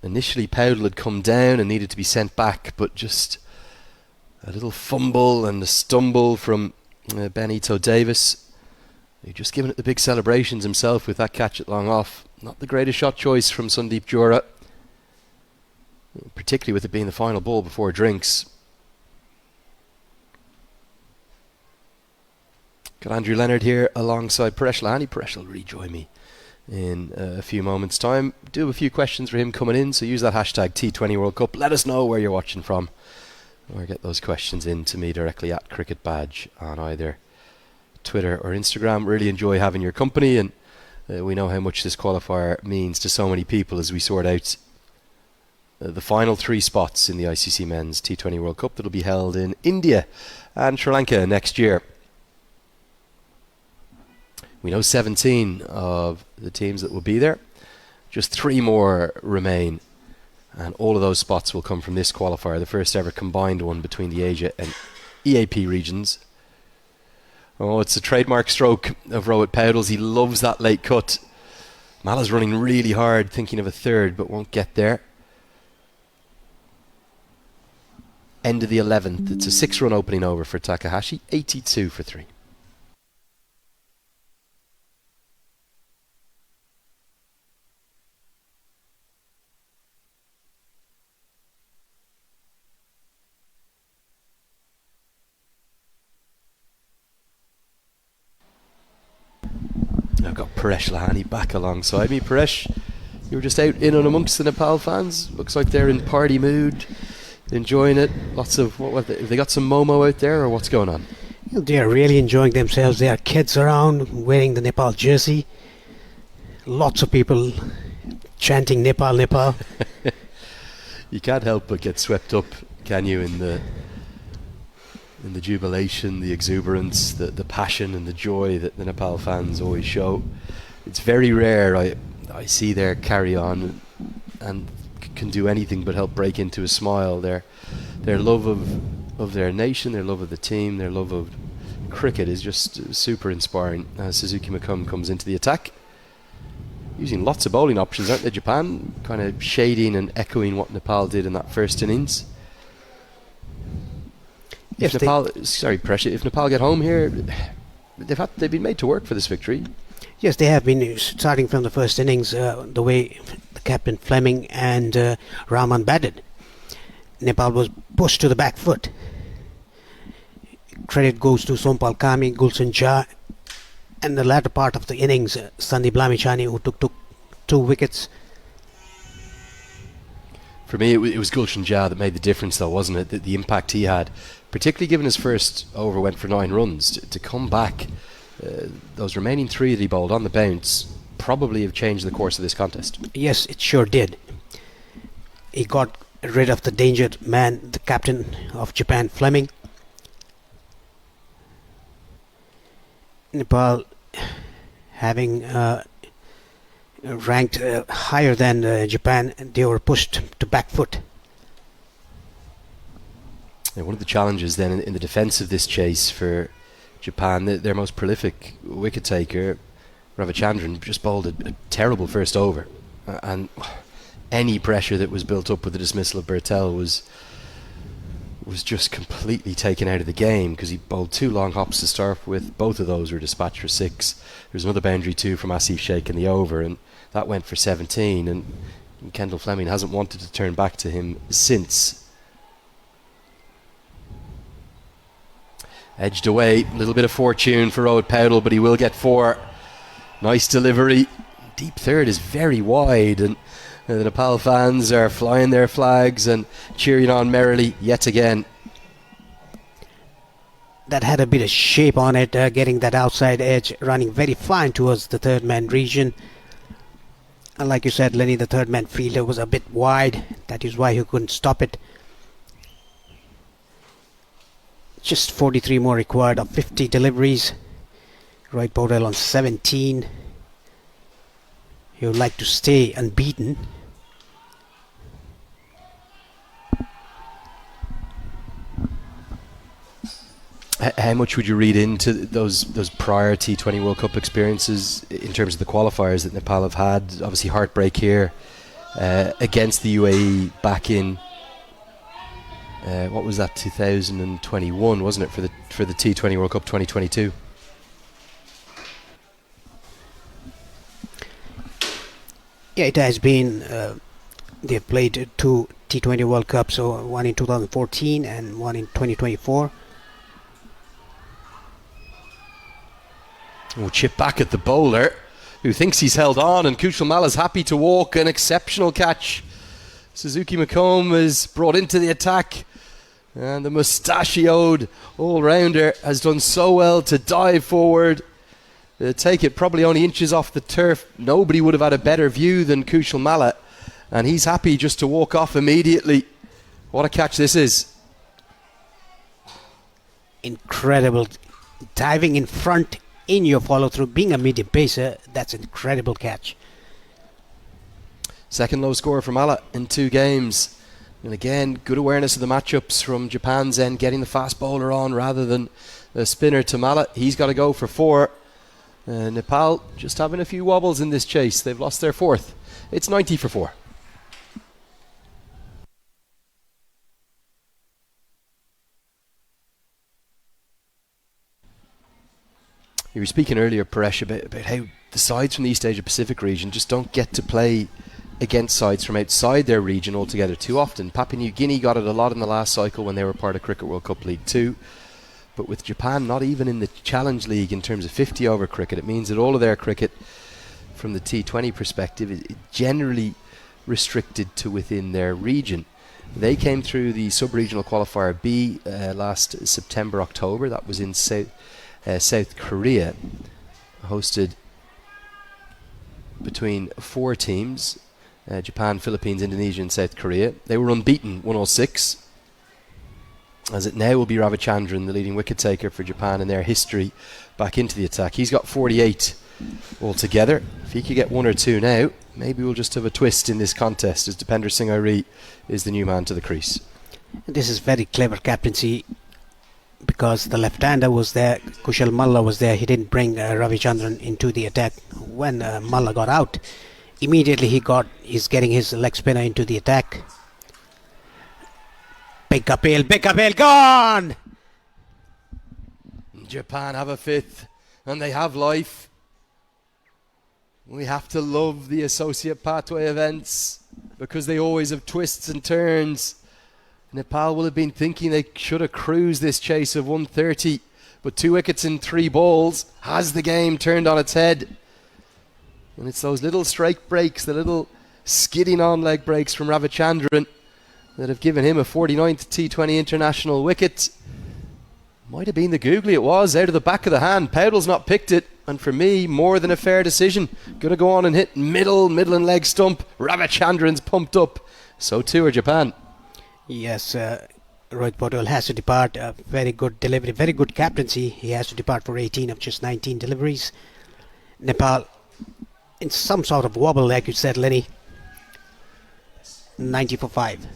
Initially, Powdell had come down and needed to be sent back, but just a little fumble and a stumble from Benito Davis. He'd just given it the big celebrations himself with that catch at long off. Not the greatest shot choice from Sundeep Jura, particularly with it being the final ball before drinks. Got Andrew Leonard here alongside Paresh Lahani. Paresh will really join me in a few moments' time. Do have a few questions for him coming in, so use that hashtag T20 World Cup. Let us know where you're watching from, or get those questions in to me directly at Cricket Badge on either Twitter or Instagram. Really enjoy having your company, and we know how much this qualifier means to so many people as we sort out the final 3 spots in the ICC Men's T20 World Cup that will be held in India and Sri Lanka next year. We know 17 of the teams that will be there. Just 3 more remain, and all of those spots will come from this qualifier, the first ever combined one between the Asia and EAP regions. Oh, it's a trademark stroke of Rohit Paudil's. He loves that late cut. Mala's running really hard, thinking of a third, but won't get there. End of the 11th. It's a 6-run opening over for Takahashi, 82 for 3. I've got Paresh Lahani back alongside me. Paresh, you were just out in and amongst the Nepal fans. Looks like they're in party mood, enjoying it. Lots of, have they got some Momo out there, or what's going on? They are really enjoying themselves. There are kids around wearing the Nepal jersey. Lots of people chanting Nepal, Nepal. You can't help but get swept up, can you, in the jubilation, the exuberance, the passion and the joy that the Nepal fans always show. It's very rare I see their carry on and can do anything but help break into a smile. Their love of their nation, their love of the team, their love of cricket is just super inspiring. Suzuki McComb comes into the attack, using lots of bowling options, aren't they, Japan? Kind of shading and echoing what Nepal did in that first innings. If Nepal get home here, they've been made to work for this victory. Yes, they have been, starting from the first innings, the way the captain Fleming and Rahman batted. Nepal was pushed to the back foot. Credit goes to Sompal Kami, Gulshan Jha, and the latter part of the innings, Sandeep Lamichhane, who took 2 wickets. For me, it was Gulshan Jha that made the difference, though, wasn't it? The impact he had, particularly given his first over went for 9 runs, to come back. Those remaining 3 that he bowled on the bounce probably have changed the course of this contest. Yes, it sure did. He got rid of the dangerous man, the captain of Japan, Fleming. Nepal, having ranked higher than Japan, they were pushed to back foot. Yeah, one of the challenges then in the defence of this chase for Japan, their most prolific wicket taker, Ravichandran, just bowled a terrible first over, and any pressure that was built up with the dismissal of Bertel was just completely taken out of the game, because he bowled 2 long hops to start with. Both of those were dispatched for 6. There was another boundary too from Asif Sheikh in the over, and that went for 17, and Kendall Fleming hasn't wanted to turn back to him since. Edged away, a little bit of fortune for Rohit Paudil, but he will get 4. Nice delivery. Deep third is very wide, and the Nepal fans are flying their flags and cheering on merrily yet again. That had a bit of shape on it, getting that outside edge, running very fine towards the third man region. And like you said, Lenny, the third man fielder was a bit wide. That is why he couldn't stop it. Just 43 more required of 50 deliveries. Rohit Paudil on 17. He would like to stay unbeaten. How much would you read into those prior T20 World Cup experiences in terms of the qualifiers that Nepal have had? Obviously heartbreak here against the UAE back in what was that, 2021, wasn't it, for the T20 World Cup 2022? Yeah, it has been. They've played 2 T20 World Cups, so one in 2014 and one in 2024. Oh, chip back at the bowler. who thinks he's held on, and Kushal Mala's happy to walk. An exceptional catch. Suzuki McComb is brought into the attack, and the mustachioed all-rounder has done so well to dive forward, take it probably only inches off the turf. Nobody would have had a better view than Kushal Mala, and he's happy just to walk off immediately. What a catch this is. Incredible. Diving in front in your follow-through, being a medium pacer, that's an incredible catch. Second low score for Mala in 2 games. And again, good awareness of the matchups from Japan's end, getting the fast bowler on rather than the spinner to Mala. He's got to go for 4. Nepal just having a few wobbles in this chase. They've lost their 4th. It's 90 for 4. You were speaking earlier, Paresh, about how the sides from the East Asia Pacific region just don't get to play against sides from outside their region altogether too often. Papua New Guinea got it a lot in the last cycle when they were part of Cricket World Cup League 2. But with Japan not even in the Challenge League in terms of 50 over cricket, it means that all of their cricket from the T20 perspective is generally restricted to within their region. They came through the sub-regional qualifier B last September, October. That was in South Korea, hosted between 4 teams, Japan, Philippines, Indonesia and South Korea. They were unbeaten, 106. As it now will be Ravichandran, the leading wicket taker for Japan in their history, back into the attack. He's got 48 altogether. If he could get 1 or 2 now, maybe we'll just have a twist in this contest, as Dipender Singh Airi is the new man to the crease. This is very clever captaincy, because the left-hander was there, Kushal Malla was there. He didn't bring Ravichandran into the attack. When Malla got out, immediately he's getting his leg spinner into the attack. Big Kapil, gone! Japan have a 5th, and they have life. We have to love the associate pathway events, because they always have twists and turns. Nepal will have been thinking they should have cruised this chase of 130, but 2 wickets in 3 balls has the game turned on its head. And it's those little strike breaks, the little skidding on leg breaks from Ravichandran that have given him a 49th T20 international wicket. Might have been the googly, it was, out of the back of the hand. Powdell's not picked it, and for me, more than a fair decision. Gonna go on and hit middle and leg stump. Ravichandran's pumped up. So too are Japan. Yes, Rohit Paudel has to depart. Very good delivery, very good captaincy. He has to depart for 18 of just 19 deliveries. Nepal in some sort of wobble, like you said, Lenny. 90 for 5.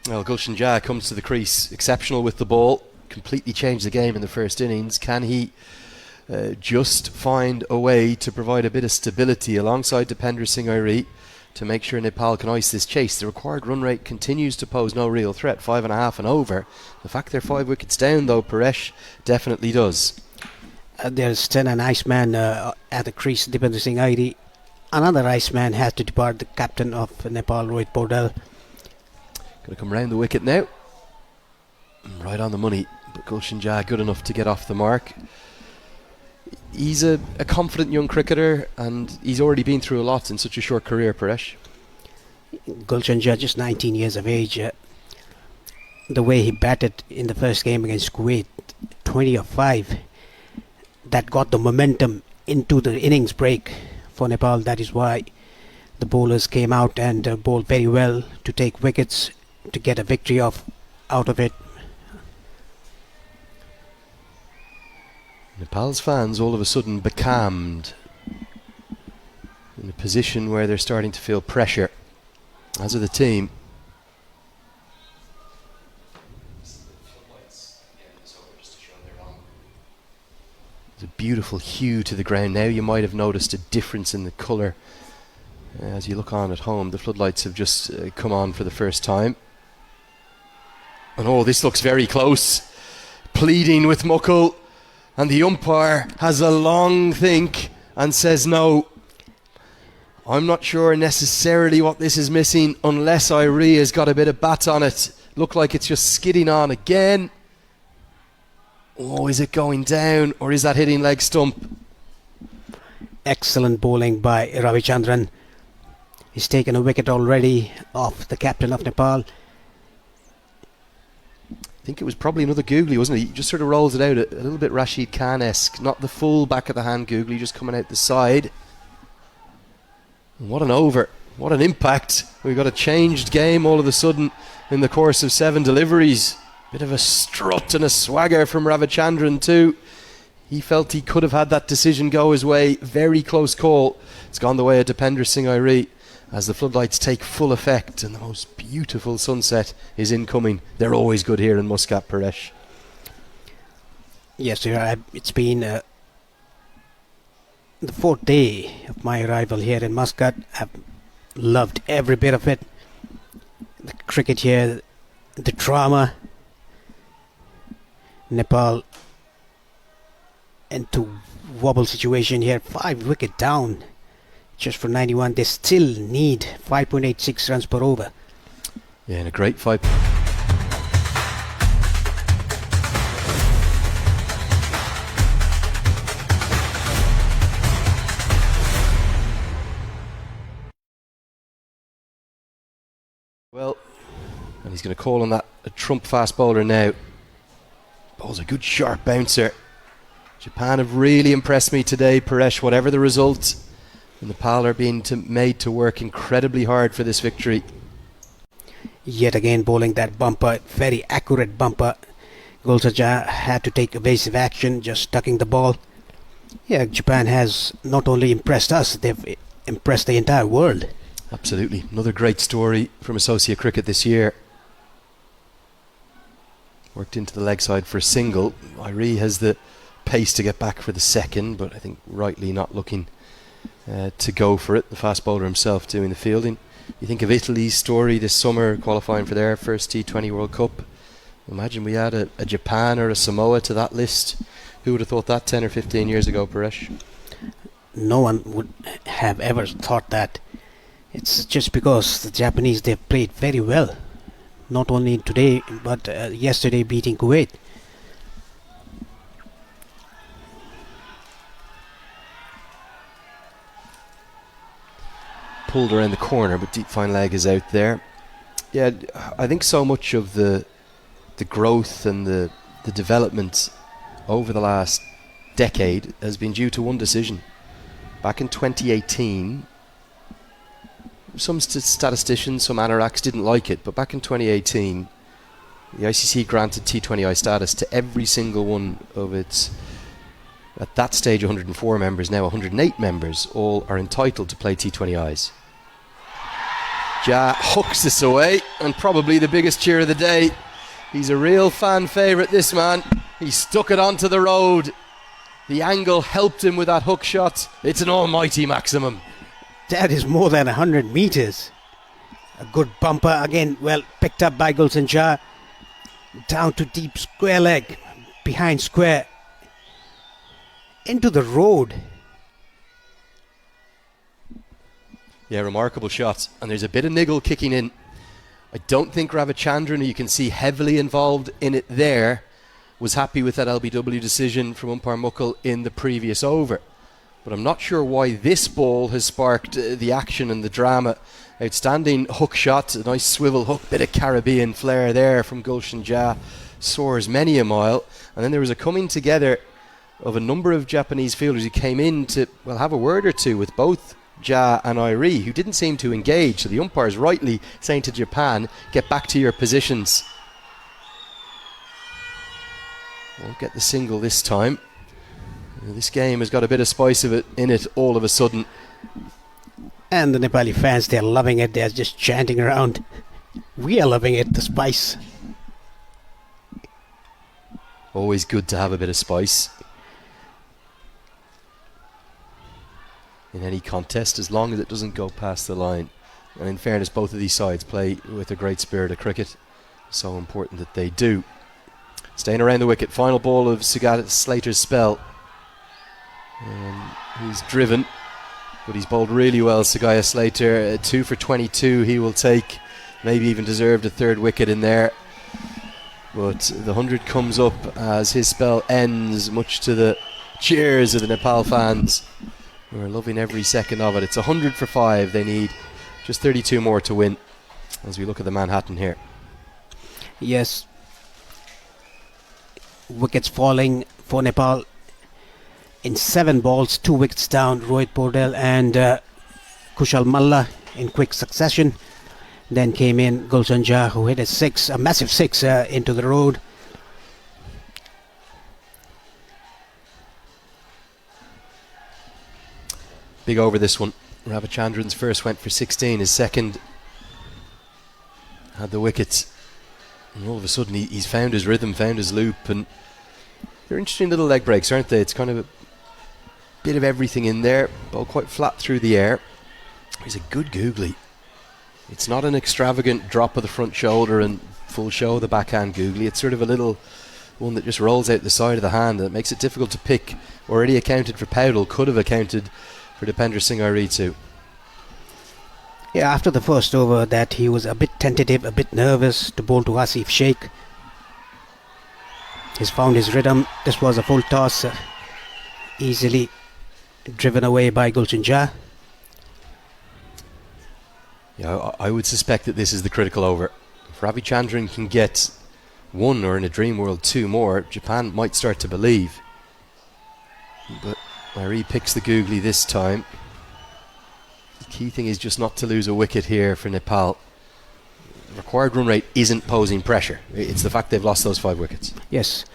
Well, Gulshan Jha comes to the crease, exceptional with the ball, completely changed the game in the first innings. Can he just find a way to provide a bit of stability alongside Dipender Singh Airi to make sure Nepal can ice this chase? The required run rate continues to pose no real threat, 5.5 and over. The fact they're 5 wickets down, though, Paresh, definitely does. There's still an Iceman at the crease, Dipender Singh Airi. Another Iceman has to depart, the captain of Nepal, Rohit Paudel. Going to come round the wicket now. Right on the money, but Gulshan Jha good enough to get off the mark. He's a confident young cricketer, and he's already been through a lot in such a short career, Paresh. Gulshan Jha, just 19 years of age. The way he batted in the first game against Kuwait, 20 of 5, that got the momentum into the innings break for Nepal. That is why the bowlers came out and bowled very well to take wickets, to get a victory out of it. Nepal's fans all of a sudden becalmed, in a position where they're starting to feel pressure, as are the team. There's a beautiful hue to the ground now. You might have noticed a difference in the colour as you look on at home. The floodlights have just come on for the first time. And oh, this looks very close. Pleading with Muckle. And the umpire has a long think and says no. I'm not sure necessarily what this is missing unless Irie has got a bit of bat on it. Look like it's just skidding on again. Oh, is it going down or is that hitting leg stump? Excellent bowling by Ravichandran. He's taken a wicket already off the captain of Nepal. I think it was probably another googly, wasn't it? He just sort of rolls it out a little bit Rashid Khan-esque. Not the full back of the hand googly, just coming out the side. And what an over. What an impact. We've got a changed game all of a sudden in the course of 7 deliveries. Bit of a strut and a swagger from Ravichandran too. He felt he could have had that decision go his way. Very close call. It's gone the way of Dipender Singh Irie as the floodlights take full effect and the most beautiful sunset is incoming. They're always good here in Muscat, Paresh. Yes, it's been the 4th day of my arrival here in Muscat. I've loved every bit of it. The cricket here, the drama. Nepal into wobble situation here, 5 wicket down just for 91. They still need 5.86 runs per over. Yeah, and a great fight. Well, and he's going to call on that a trump fast bowler now. Bowls a good sharp bouncer. Japan have really impressed me today, Paresh, whatever the result. And Nepal are being made to work incredibly hard for this victory. Yet again bowling that bumper, very accurate bumper. Gulsarja had to take evasive action, just ducking the ball. Yeah, Japan has not only impressed us, they've impressed the entire world. Absolutely. Another great story from associate cricket this year. Worked into the leg side for a single. Irie has the pace to get back for the second, but I think rightly not looking to go for it. The fast bowler himself doing the fielding. You think of Italy's story this summer, qualifying for their first T20 World Cup. Imagine we add a Japan or a Samoa to that list. Who would have thought that 10 or 15 years ago, Paresh? No one would have ever thought that. It's just because the Japanese, they've played very well. Not only today, but yesterday beating Kuwait. Pulled around the corner, but deep fine leg is out there. Yeah, I think so much of the growth and the development over the last decade has been due to one decision. Back in 2018, some statisticians, some anoraks didn't like it, but back in 2018, the ICC granted T20I status to every single one of its, at that stage, 104 members, now 108 members, all are entitled to play T20Is. Ja hooks this away, and probably the biggest cheer of the day. He's a real fan favourite, this man. He stuck it onto the road. The angle helped him with that hook shot. It's an almighty maximum. That is more than 100 meters. A good bumper again, well picked up by Gulshan Shah. Down to deep square leg, behind square, into the road. Yeah, remarkable shot. And there's a bit of niggle kicking in. I don't think Ravichandran, who you can see heavily involved in it there, was happy with that LBW decision from umpire Muckle in the previous over. But I'm not sure why this ball has sparked the action and the drama. Outstanding hook shot, a nice swivel hook, bit of Caribbean flair there from Gulshan Shah. Soars many a mile. And then there was a coming together of a number of Japanese fielders who came in to, well, have a word or two with both Ja and Irie, who didn't seem to engage. So the umpire's rightly saying to Japan, get back to your positions. Won't get the single this time. This game has got a bit of spice of it in it all of a sudden. And the Nepali fans, they're loving it. They're just chanting around. We are loving it, the spice. Always good to have a bit of spice in any contest, as long as it doesn't go past the line. And in fairness, both of these sides play with a great spirit of cricket. So important that they do. Staying around the wicket. Final ball of Sugata Slater's spell. And he's driven, but he's bowled really well. Sagaya Slater, 2 for 22. He will take, maybe even deserved a third wicket in there. But the 100 comes up as his spell ends, much to the cheers of the Nepal fans, who are loving every second of it. It's 100 for 5. They need just 32 more to win, as we look at the Manhattan here. Yes. Wickets falling for Nepal. In 7 balls, 2 wickets down, Rohit Pordel and Kushal Malla in quick succession. Then came in Gulshan Jha, who hit a massive 6 into the road. Big over this one. Ravichandran's first went for 16. His second had the wickets. And all of a sudden he's found his rhythm, found his loop. And they're interesting little leg breaks, aren't they? It's kind of a bit of everything in there. Ball quite flat through the air. He's a good googly. It's not an extravagant drop of the front shoulder and full show of the backhand googly. It's sort of a little one that just rolls out the side of the hand, and it makes it difficult to pick. Already accounted for Powdell, could have accounted for Dipender Singh Airee too. Yeah, after the first over that he was a bit tentative, a bit nervous to bowl to Asif Sheikh. He's found his rhythm. This was a full toss, easily driven away by Gulshan Jha. Yeah, I would suspect that this is the critical over. If Ravichandran can get 1, or in a dream world 2 more, Japan might start to believe. But Airee picks the googly this time. The key thing is just not to lose a wicket here for Nepal. The required run rate isn't posing pressure. It's the fact they've lost those 5 wickets. Yes.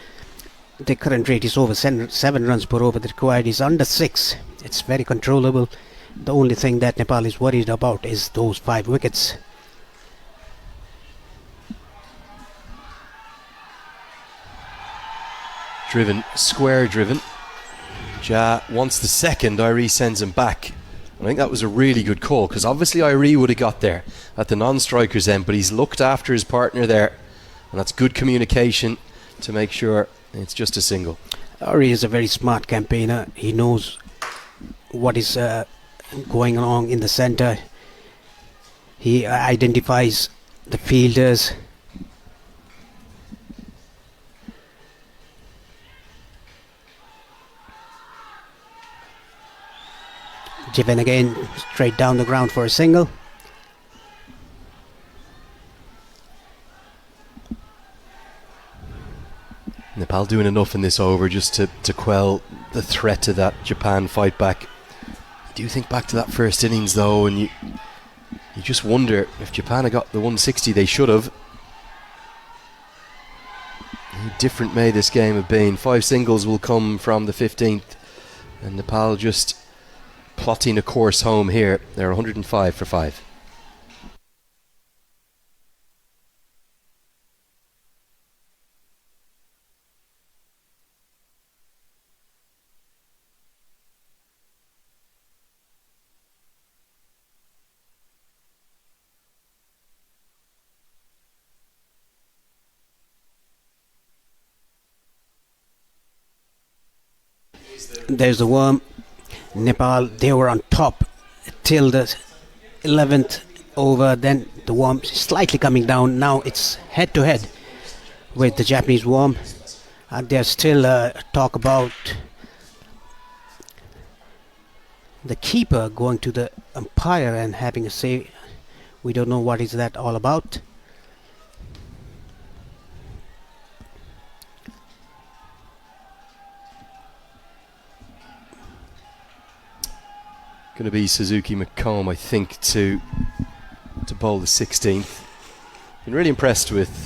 The current rate is over 7 runs per over. The required is under 6. It's very controllable. The only thing that Nepal is worried about is those 5 wickets. Driven, square driven. Jha wants the second. Airee sends him back. I think that was a really good call, because obviously Airee would have got there at the non-striker's end, but he's looked after his partner there, and that's good communication to make sure it's just a single. Airee is a very smart campaigner. He knows what is going along in the centre. He identifies the fielders. Jiven again straight down the ground for a single. Nepal doing enough in this over just to quell the threat of that Japan fight back. I do think back to that first innings though, and you just wonder if Japan had got the 160 they should have. How different may this game have been. 5 singles will come from the 15th, and Nepal just plotting a course home here. They're 105 for 5. There's the worm. Nepal, they were on top till the 11th over. Then the worm slightly coming down. Now it's head to head with the Japanese worm. And there's still talk about the keeper going to the umpire and having a say. We don't know what is that all about. Going to be Suzuki McComb, I think, to bowl the 16th. Been really impressed with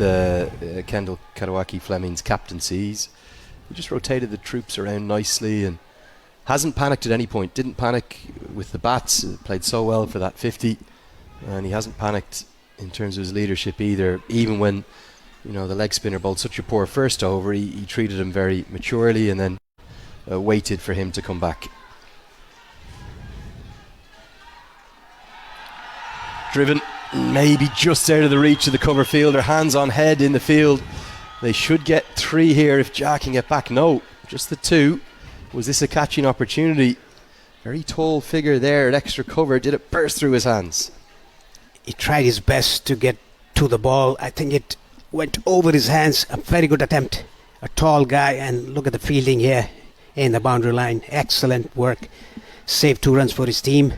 Kendall Karawaki Fleming's captaincy. He just rotated the troops around nicely and hasn't panicked at any point. Didn't panic with the bats. Played so well for that 50, and he hasn't panicked in terms of his leadership either. Even when the leg spinner bowled such a poor first over, he treated him very maturely and then waited for him to come back. Driven maybe just out of the reach of the cover fielder, hands on head in the field. They should get 3 here if Jack can get back. No, just the 2. Was this a catching opportunity? Very tall figure there at extra cover. Did it burst through his hands? He tried his best to get to the ball. I think it went over his hands. A very good attempt. A tall guy, and look at the fielding here in the boundary line. Excellent work. Saved 2 runs for his team.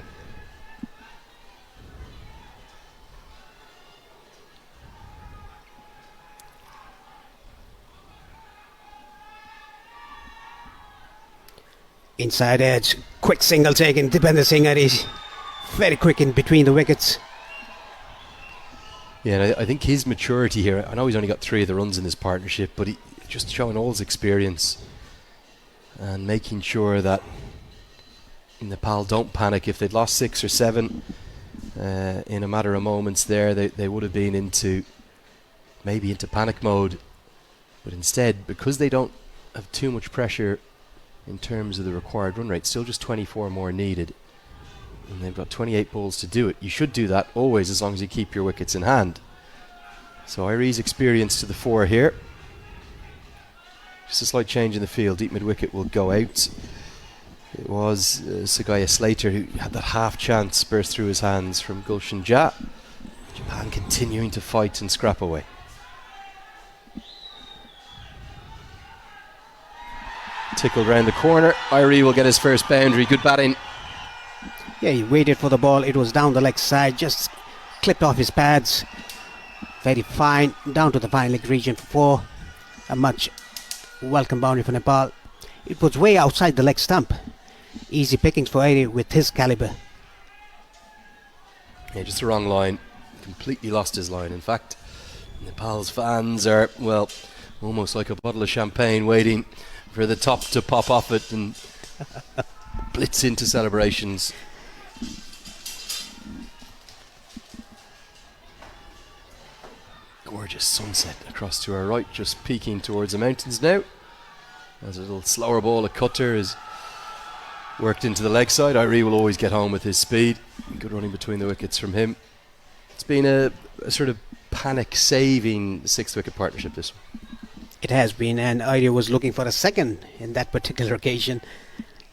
Inside edge, quick single taken. Dipender Singh is very quick in between the wickets. Yeah, and I think his maturity here, I know he's only got 3 of the runs in this partnership, but he just showing all his experience and making sure that Nepal don't panic. If they'd lost 6 or 7 in a matter of moments there, they would have been into panic mode. But instead, because they don't have too much pressure in terms of the required run rate, still just 24 more needed, and they've got 28 balls to do it. You should do that always, as long as you keep your wickets in hand. So Irie's experience to the 4 here. Just a slight change in the field. Deep mid wicket will go out. It was Sagaya Slater who had that half chance burst through his hands from Gulshan Jha. Japan continuing to fight and scrap away. Tickled round the corner. Irie will get his first boundary. Good batting. Yeah, he waited for the ball. It was down the leg side. Just clipped off his pads. Very fine. Down to the fine leg region for 4. A much welcome boundary for Nepal. It was way outside the leg stump. Easy pickings for Irie with his caliber. Yeah, just the wrong line. Completely lost his line. In fact, Nepal's fans are, well, almost like a bottle of champagne waiting for the top to pop off it and blitz into celebrations. Gorgeous sunset across to our right, just peeking towards the mountains now. As a little slower ball, a cutter is worked into the leg side. Irie will always get home with his speed. Good running between the wickets from him. It's been a sort of panic saving 6th wicket partnership, this one. It has been, and Irie was looking for a second in that particular occasion.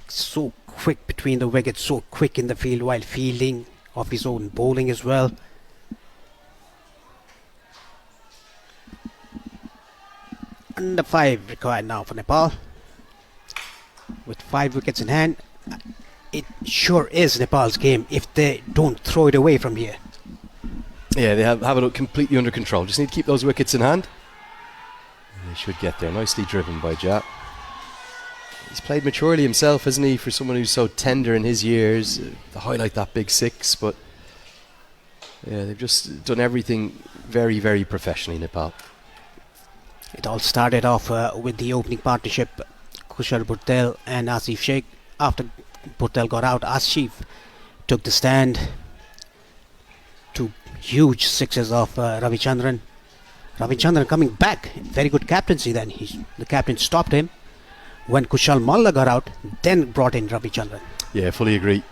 So quick between the wickets, so quick in the field while fielding off his own bowling as well. Under 5 required now for Nepal. With 5 wickets in hand, it sure is Nepal's game if they don't throw it away from here. Yeah, they have it completely under control. Just need to keep those wickets in hand. They should get there. Nicely driven by Jha. He's played maturely himself, hasn't he, for someone who's so tender in his years, to highlight that big 6. But yeah, they've just done everything very, very professionally, Nepal. It all started off with the opening partnership, Kushal Bhurtel and Asif Sheikh. After Bhurtel got out, Asif took the stand. 2 huge 6s of Ravichandran. Ravichandran coming back. Very good captaincy then. The captain stopped him. When Kushal Malla got out, then brought in Ravichandran. Yeah, fully agree.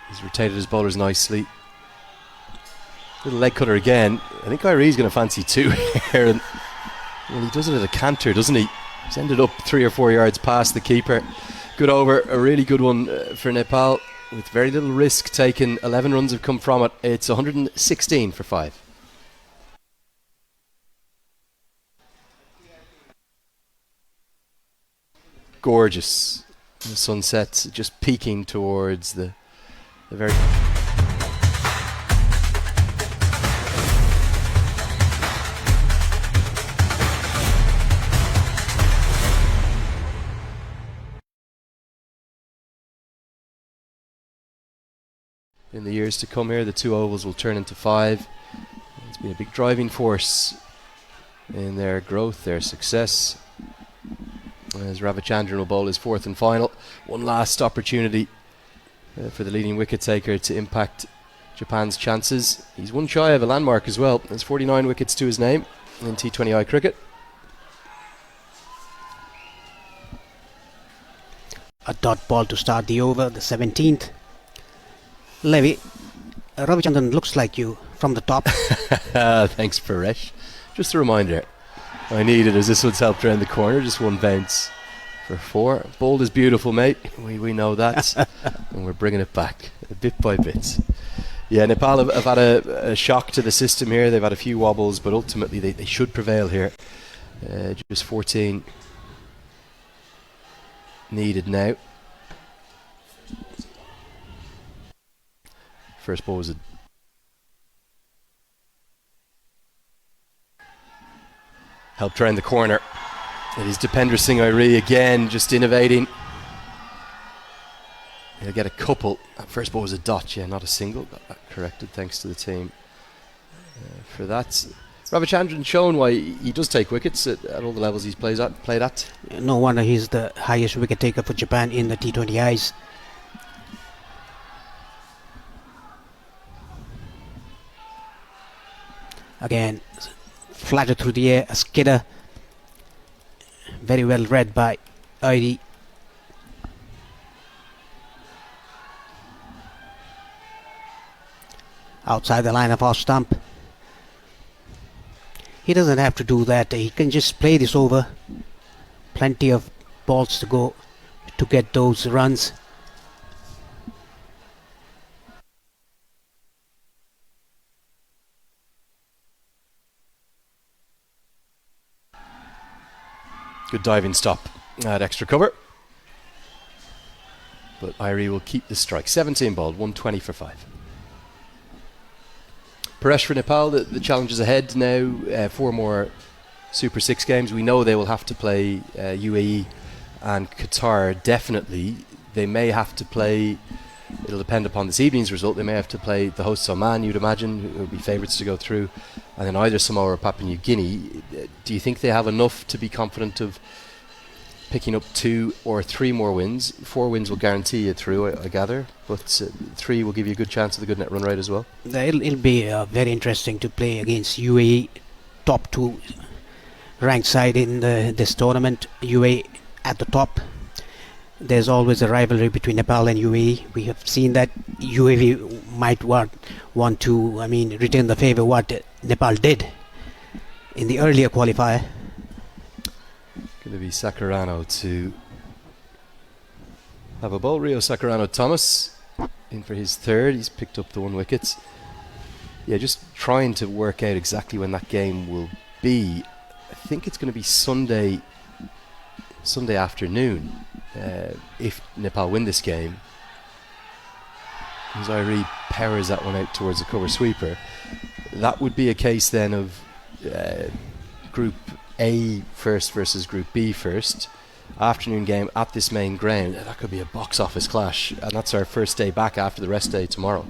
He's rotated his bowlers nicely. Little leg cutter again. I think Irie's going to fancy 2 here. And, well, he does it at a canter, doesn't he? He's ended up 3 or 4 yards past the keeper. Good over. A really good one for Nepal. With very little risk taken. 11 runs have come from it. It's 116 for 5. Gorgeous. The sunset just peeking towards the very... In the years to come here, the 2 ovals will turn into 5. It's been a big driving force in their growth, their success. As Ravichandran will bowl his 4th and final. One last opportunity for the leading wicket taker to impact Japan's chances. He's 1 shy of a landmark as well. There's 49 wickets to his name in T20I cricket. A dot ball to start the over, the 17th. Levy, Ravichandran looks like you from the top. Thanks, Paresh. Just a reminder, I need it as this one's helped around the corner. Just one bounce for 4. Bold is beautiful, mate. We know that. And we're bringing it back bit by bit. Yeah, Nepal have had a shock to the system here. They've had a few wobbles, but ultimately they should prevail here. Just 14 needed now. First ball was a helped around the corner. It is Dipender Singh Airi again, just innovating. He'll get a couple. That first ball was a dot, yeah, not a single. Got that corrected, thanks to the team for that. Ravichandran shown why he does take wickets at all the levels he's played at. No wonder he's the highest wicket taker for Japan in the T20Is. Again, flattered through the air, a skidder. Very well read by Airi. Outside the line of off stump. He doesn't have to do that. He can just play this over. Plenty of balls to go to get those runs. Good diving stop at extra cover. But Airi will keep the strike. 17 ball, 120 for 5. Paresh for Nepal, the challenge is ahead now. 4 more Super 6 games. We know they will have to play UAE and Qatar. Definitely. They may have to play, it'll depend upon this evening's result, they may have to play the hosts Oman, you'd imagine, who would be favourites to go through. And then either Samoa or Papua New Guinea. Do you think they have enough to be confident of picking up 2 or 3 more wins? 4 wins will guarantee you through, I gather, but 3 will give you a good chance of the good net run rate as well. It'll be very interesting to play against UAE, top 2 ranked side in this tournament. UAE at the top. There's always a rivalry between Nepal and UAE. We have seen that UAE might want to, return the favour what Nepal did in the earlier qualifier. Going to be Sakarano to have a ball. Rio Sakarano Thomas in for his 3rd. He's picked up the 1 wicket. Yeah, just trying to work out exactly when that game will be. I think it's going to be Sunday afternoon. If Nepal win this game, as Airi powers that one out towards the cover sweeper, that would be a case then of Group A first versus Group B first. Afternoon game at this main ground. That could be a box office clash, and that's our first day back after the rest day tomorrow.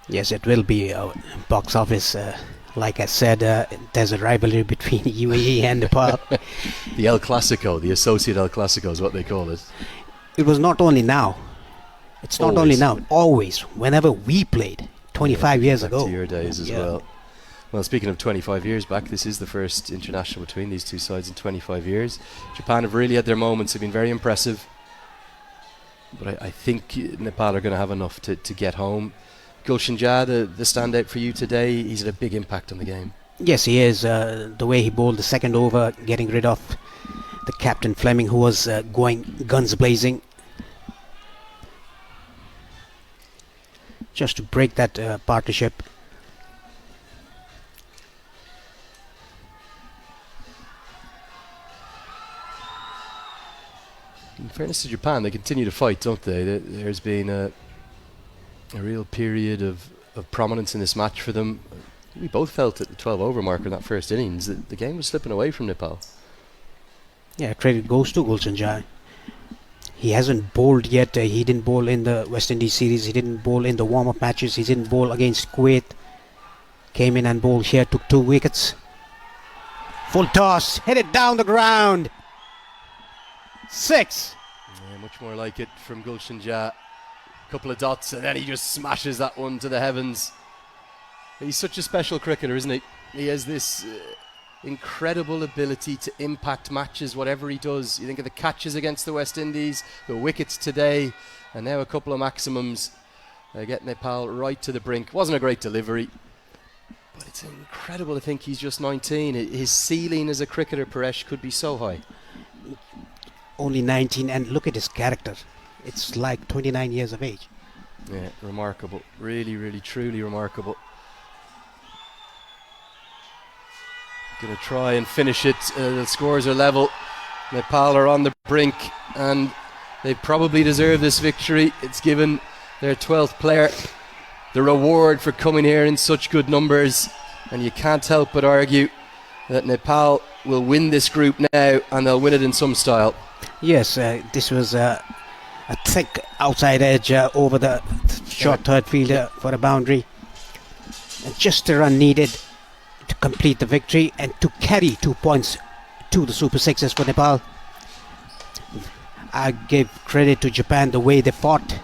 Yes, it will be a box office. Like I said, there's a rivalry between UAE and Nepal. The El Clasico, the Associate El Clasico is what they call it. It was not only now. It's not only now. Always. Whenever we played, 25 years ago. To your days as well. Well, speaking of 25 years back, this is the first international between these two sides in 25 years. Japan have really had their moments, have been very impressive. But I think Nepal are going to have enough to get home. Gulshan Jah, the standout for you today, he's had a big impact on the game. Yes, he is. The way he bowled the second over, getting rid of the captain Fleming, who was going guns blazing. Just to break that partnership. In fairness to Japan, they continue to fight, don't they? There's been a real period of prominence in this match for them. We both felt at the 12 over marker in that first innings that the game was slipping away from Nepal. Yeah, credit goes to Gulshan Jah. He hasn't bowled yet. He didn't bowl in the West Indies series. He didn't bowl in the warm-up matches. He didn't bowl against Kuwait. Came in and bowled here, took 2 wickets. Full toss, hit it down the ground. 6. Yeah, much more like it from Gulshan Jah. Couple of dots, and then he just smashes that one to the heavens. He's such a special cricketer, isn't he? He has this incredible ability to impact matches, whatever he does. You think of the catches against the West Indies, the wickets today, and now a couple of maximums. Get Nepal right to the brink. Wasn't a great delivery, But it's incredible to think he's just 19. His ceiling as a cricketer, Paresh, could be so high. Only 19, and look at his character. It's like 29 years of age. Yeah, remarkable. Really, really, truly remarkable. Going to try and finish it. The scores are level. Nepal are on the brink, and they probably deserve this victory. It's given their 12th player the reward for coming here in such good numbers, and you can't help but argue that Nepal will win this group now, and they'll win it in some style. Yes, this was a thick outside edge over the short third fielder for a boundary. And just the run needed to complete the victory and to carry 2 points to the Super Sixers for Nepal. I give credit to Japan the way they fought.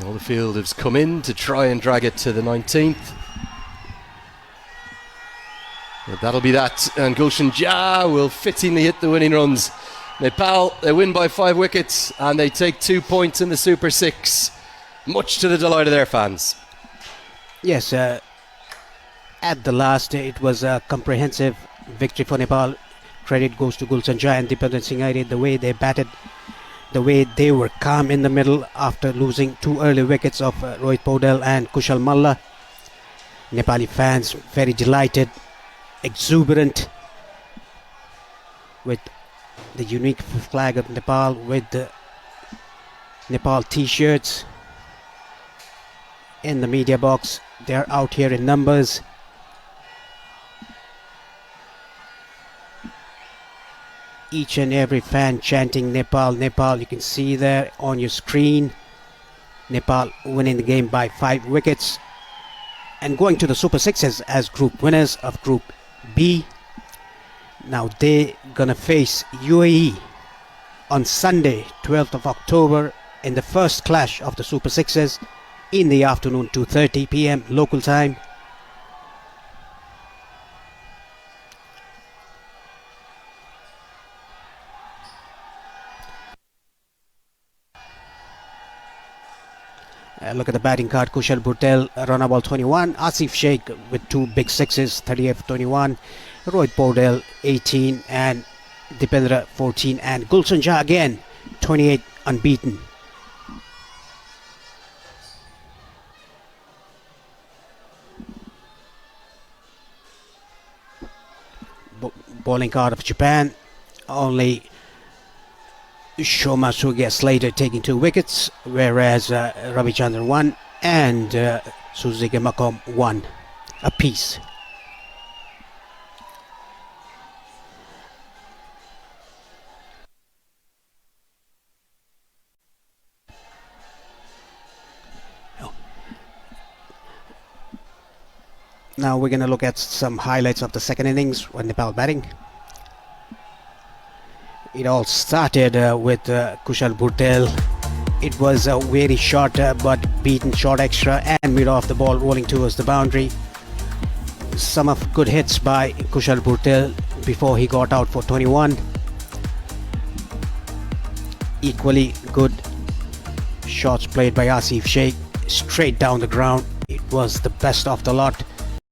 All the field has come in to try and drag it to the 19th. But that'll be that, and Gulshan Jha will fittingly hit the winning runs. Nepal, they win by 5 wickets and they take 2 points in the Super 6, much to the delight of their fans. Yes, at the last it was a comprehensive victory for Nepal. Credit goes to Gulshan Jha and Dipendra Singh Arya, the way they batted, the way they were calm in the middle after losing 2 early wickets of Rohit Paudel and Kushal Malla. Nepali fans very delighted, exuberant, with the unique flag of Nepal, with the Nepal t-shirts in the media box. They're out here in numbers. Each and every fan chanting Nepal, Nepal. You can see there on your screen. Nepal winning the game by 5 wickets and going to the Super Sixes as group winners of Group B. Now they're gonna face UAE on Sunday, 12th of October, in the first clash of the Super Sixes in the afternoon, 2:30 p.m. local time. Look at the batting card. Kushal Bhutel, run ball 21. Asif Sheikh with 2 big sixes, 38 21. Rohit Paudel 18 and Dipendra 14, and Gulshan Jha again 28 unbeaten. Bowling card of Japan, only Shoma Sugia Slater taking 2 wickets, whereas Ravichandran 1 and Suzuki Makom 1 apiece. Now we're going to look at some highlights of the second innings when Nepal batting. It all started with Kushal Bhutel. It was a very short but beaten short extra and mid off the ball rolling towards the boundary. Some of good hits by Kushal Bhutel before he got out for 21. Equally good shots played by Asif Sheikh straight down the ground. It was the best of the lot.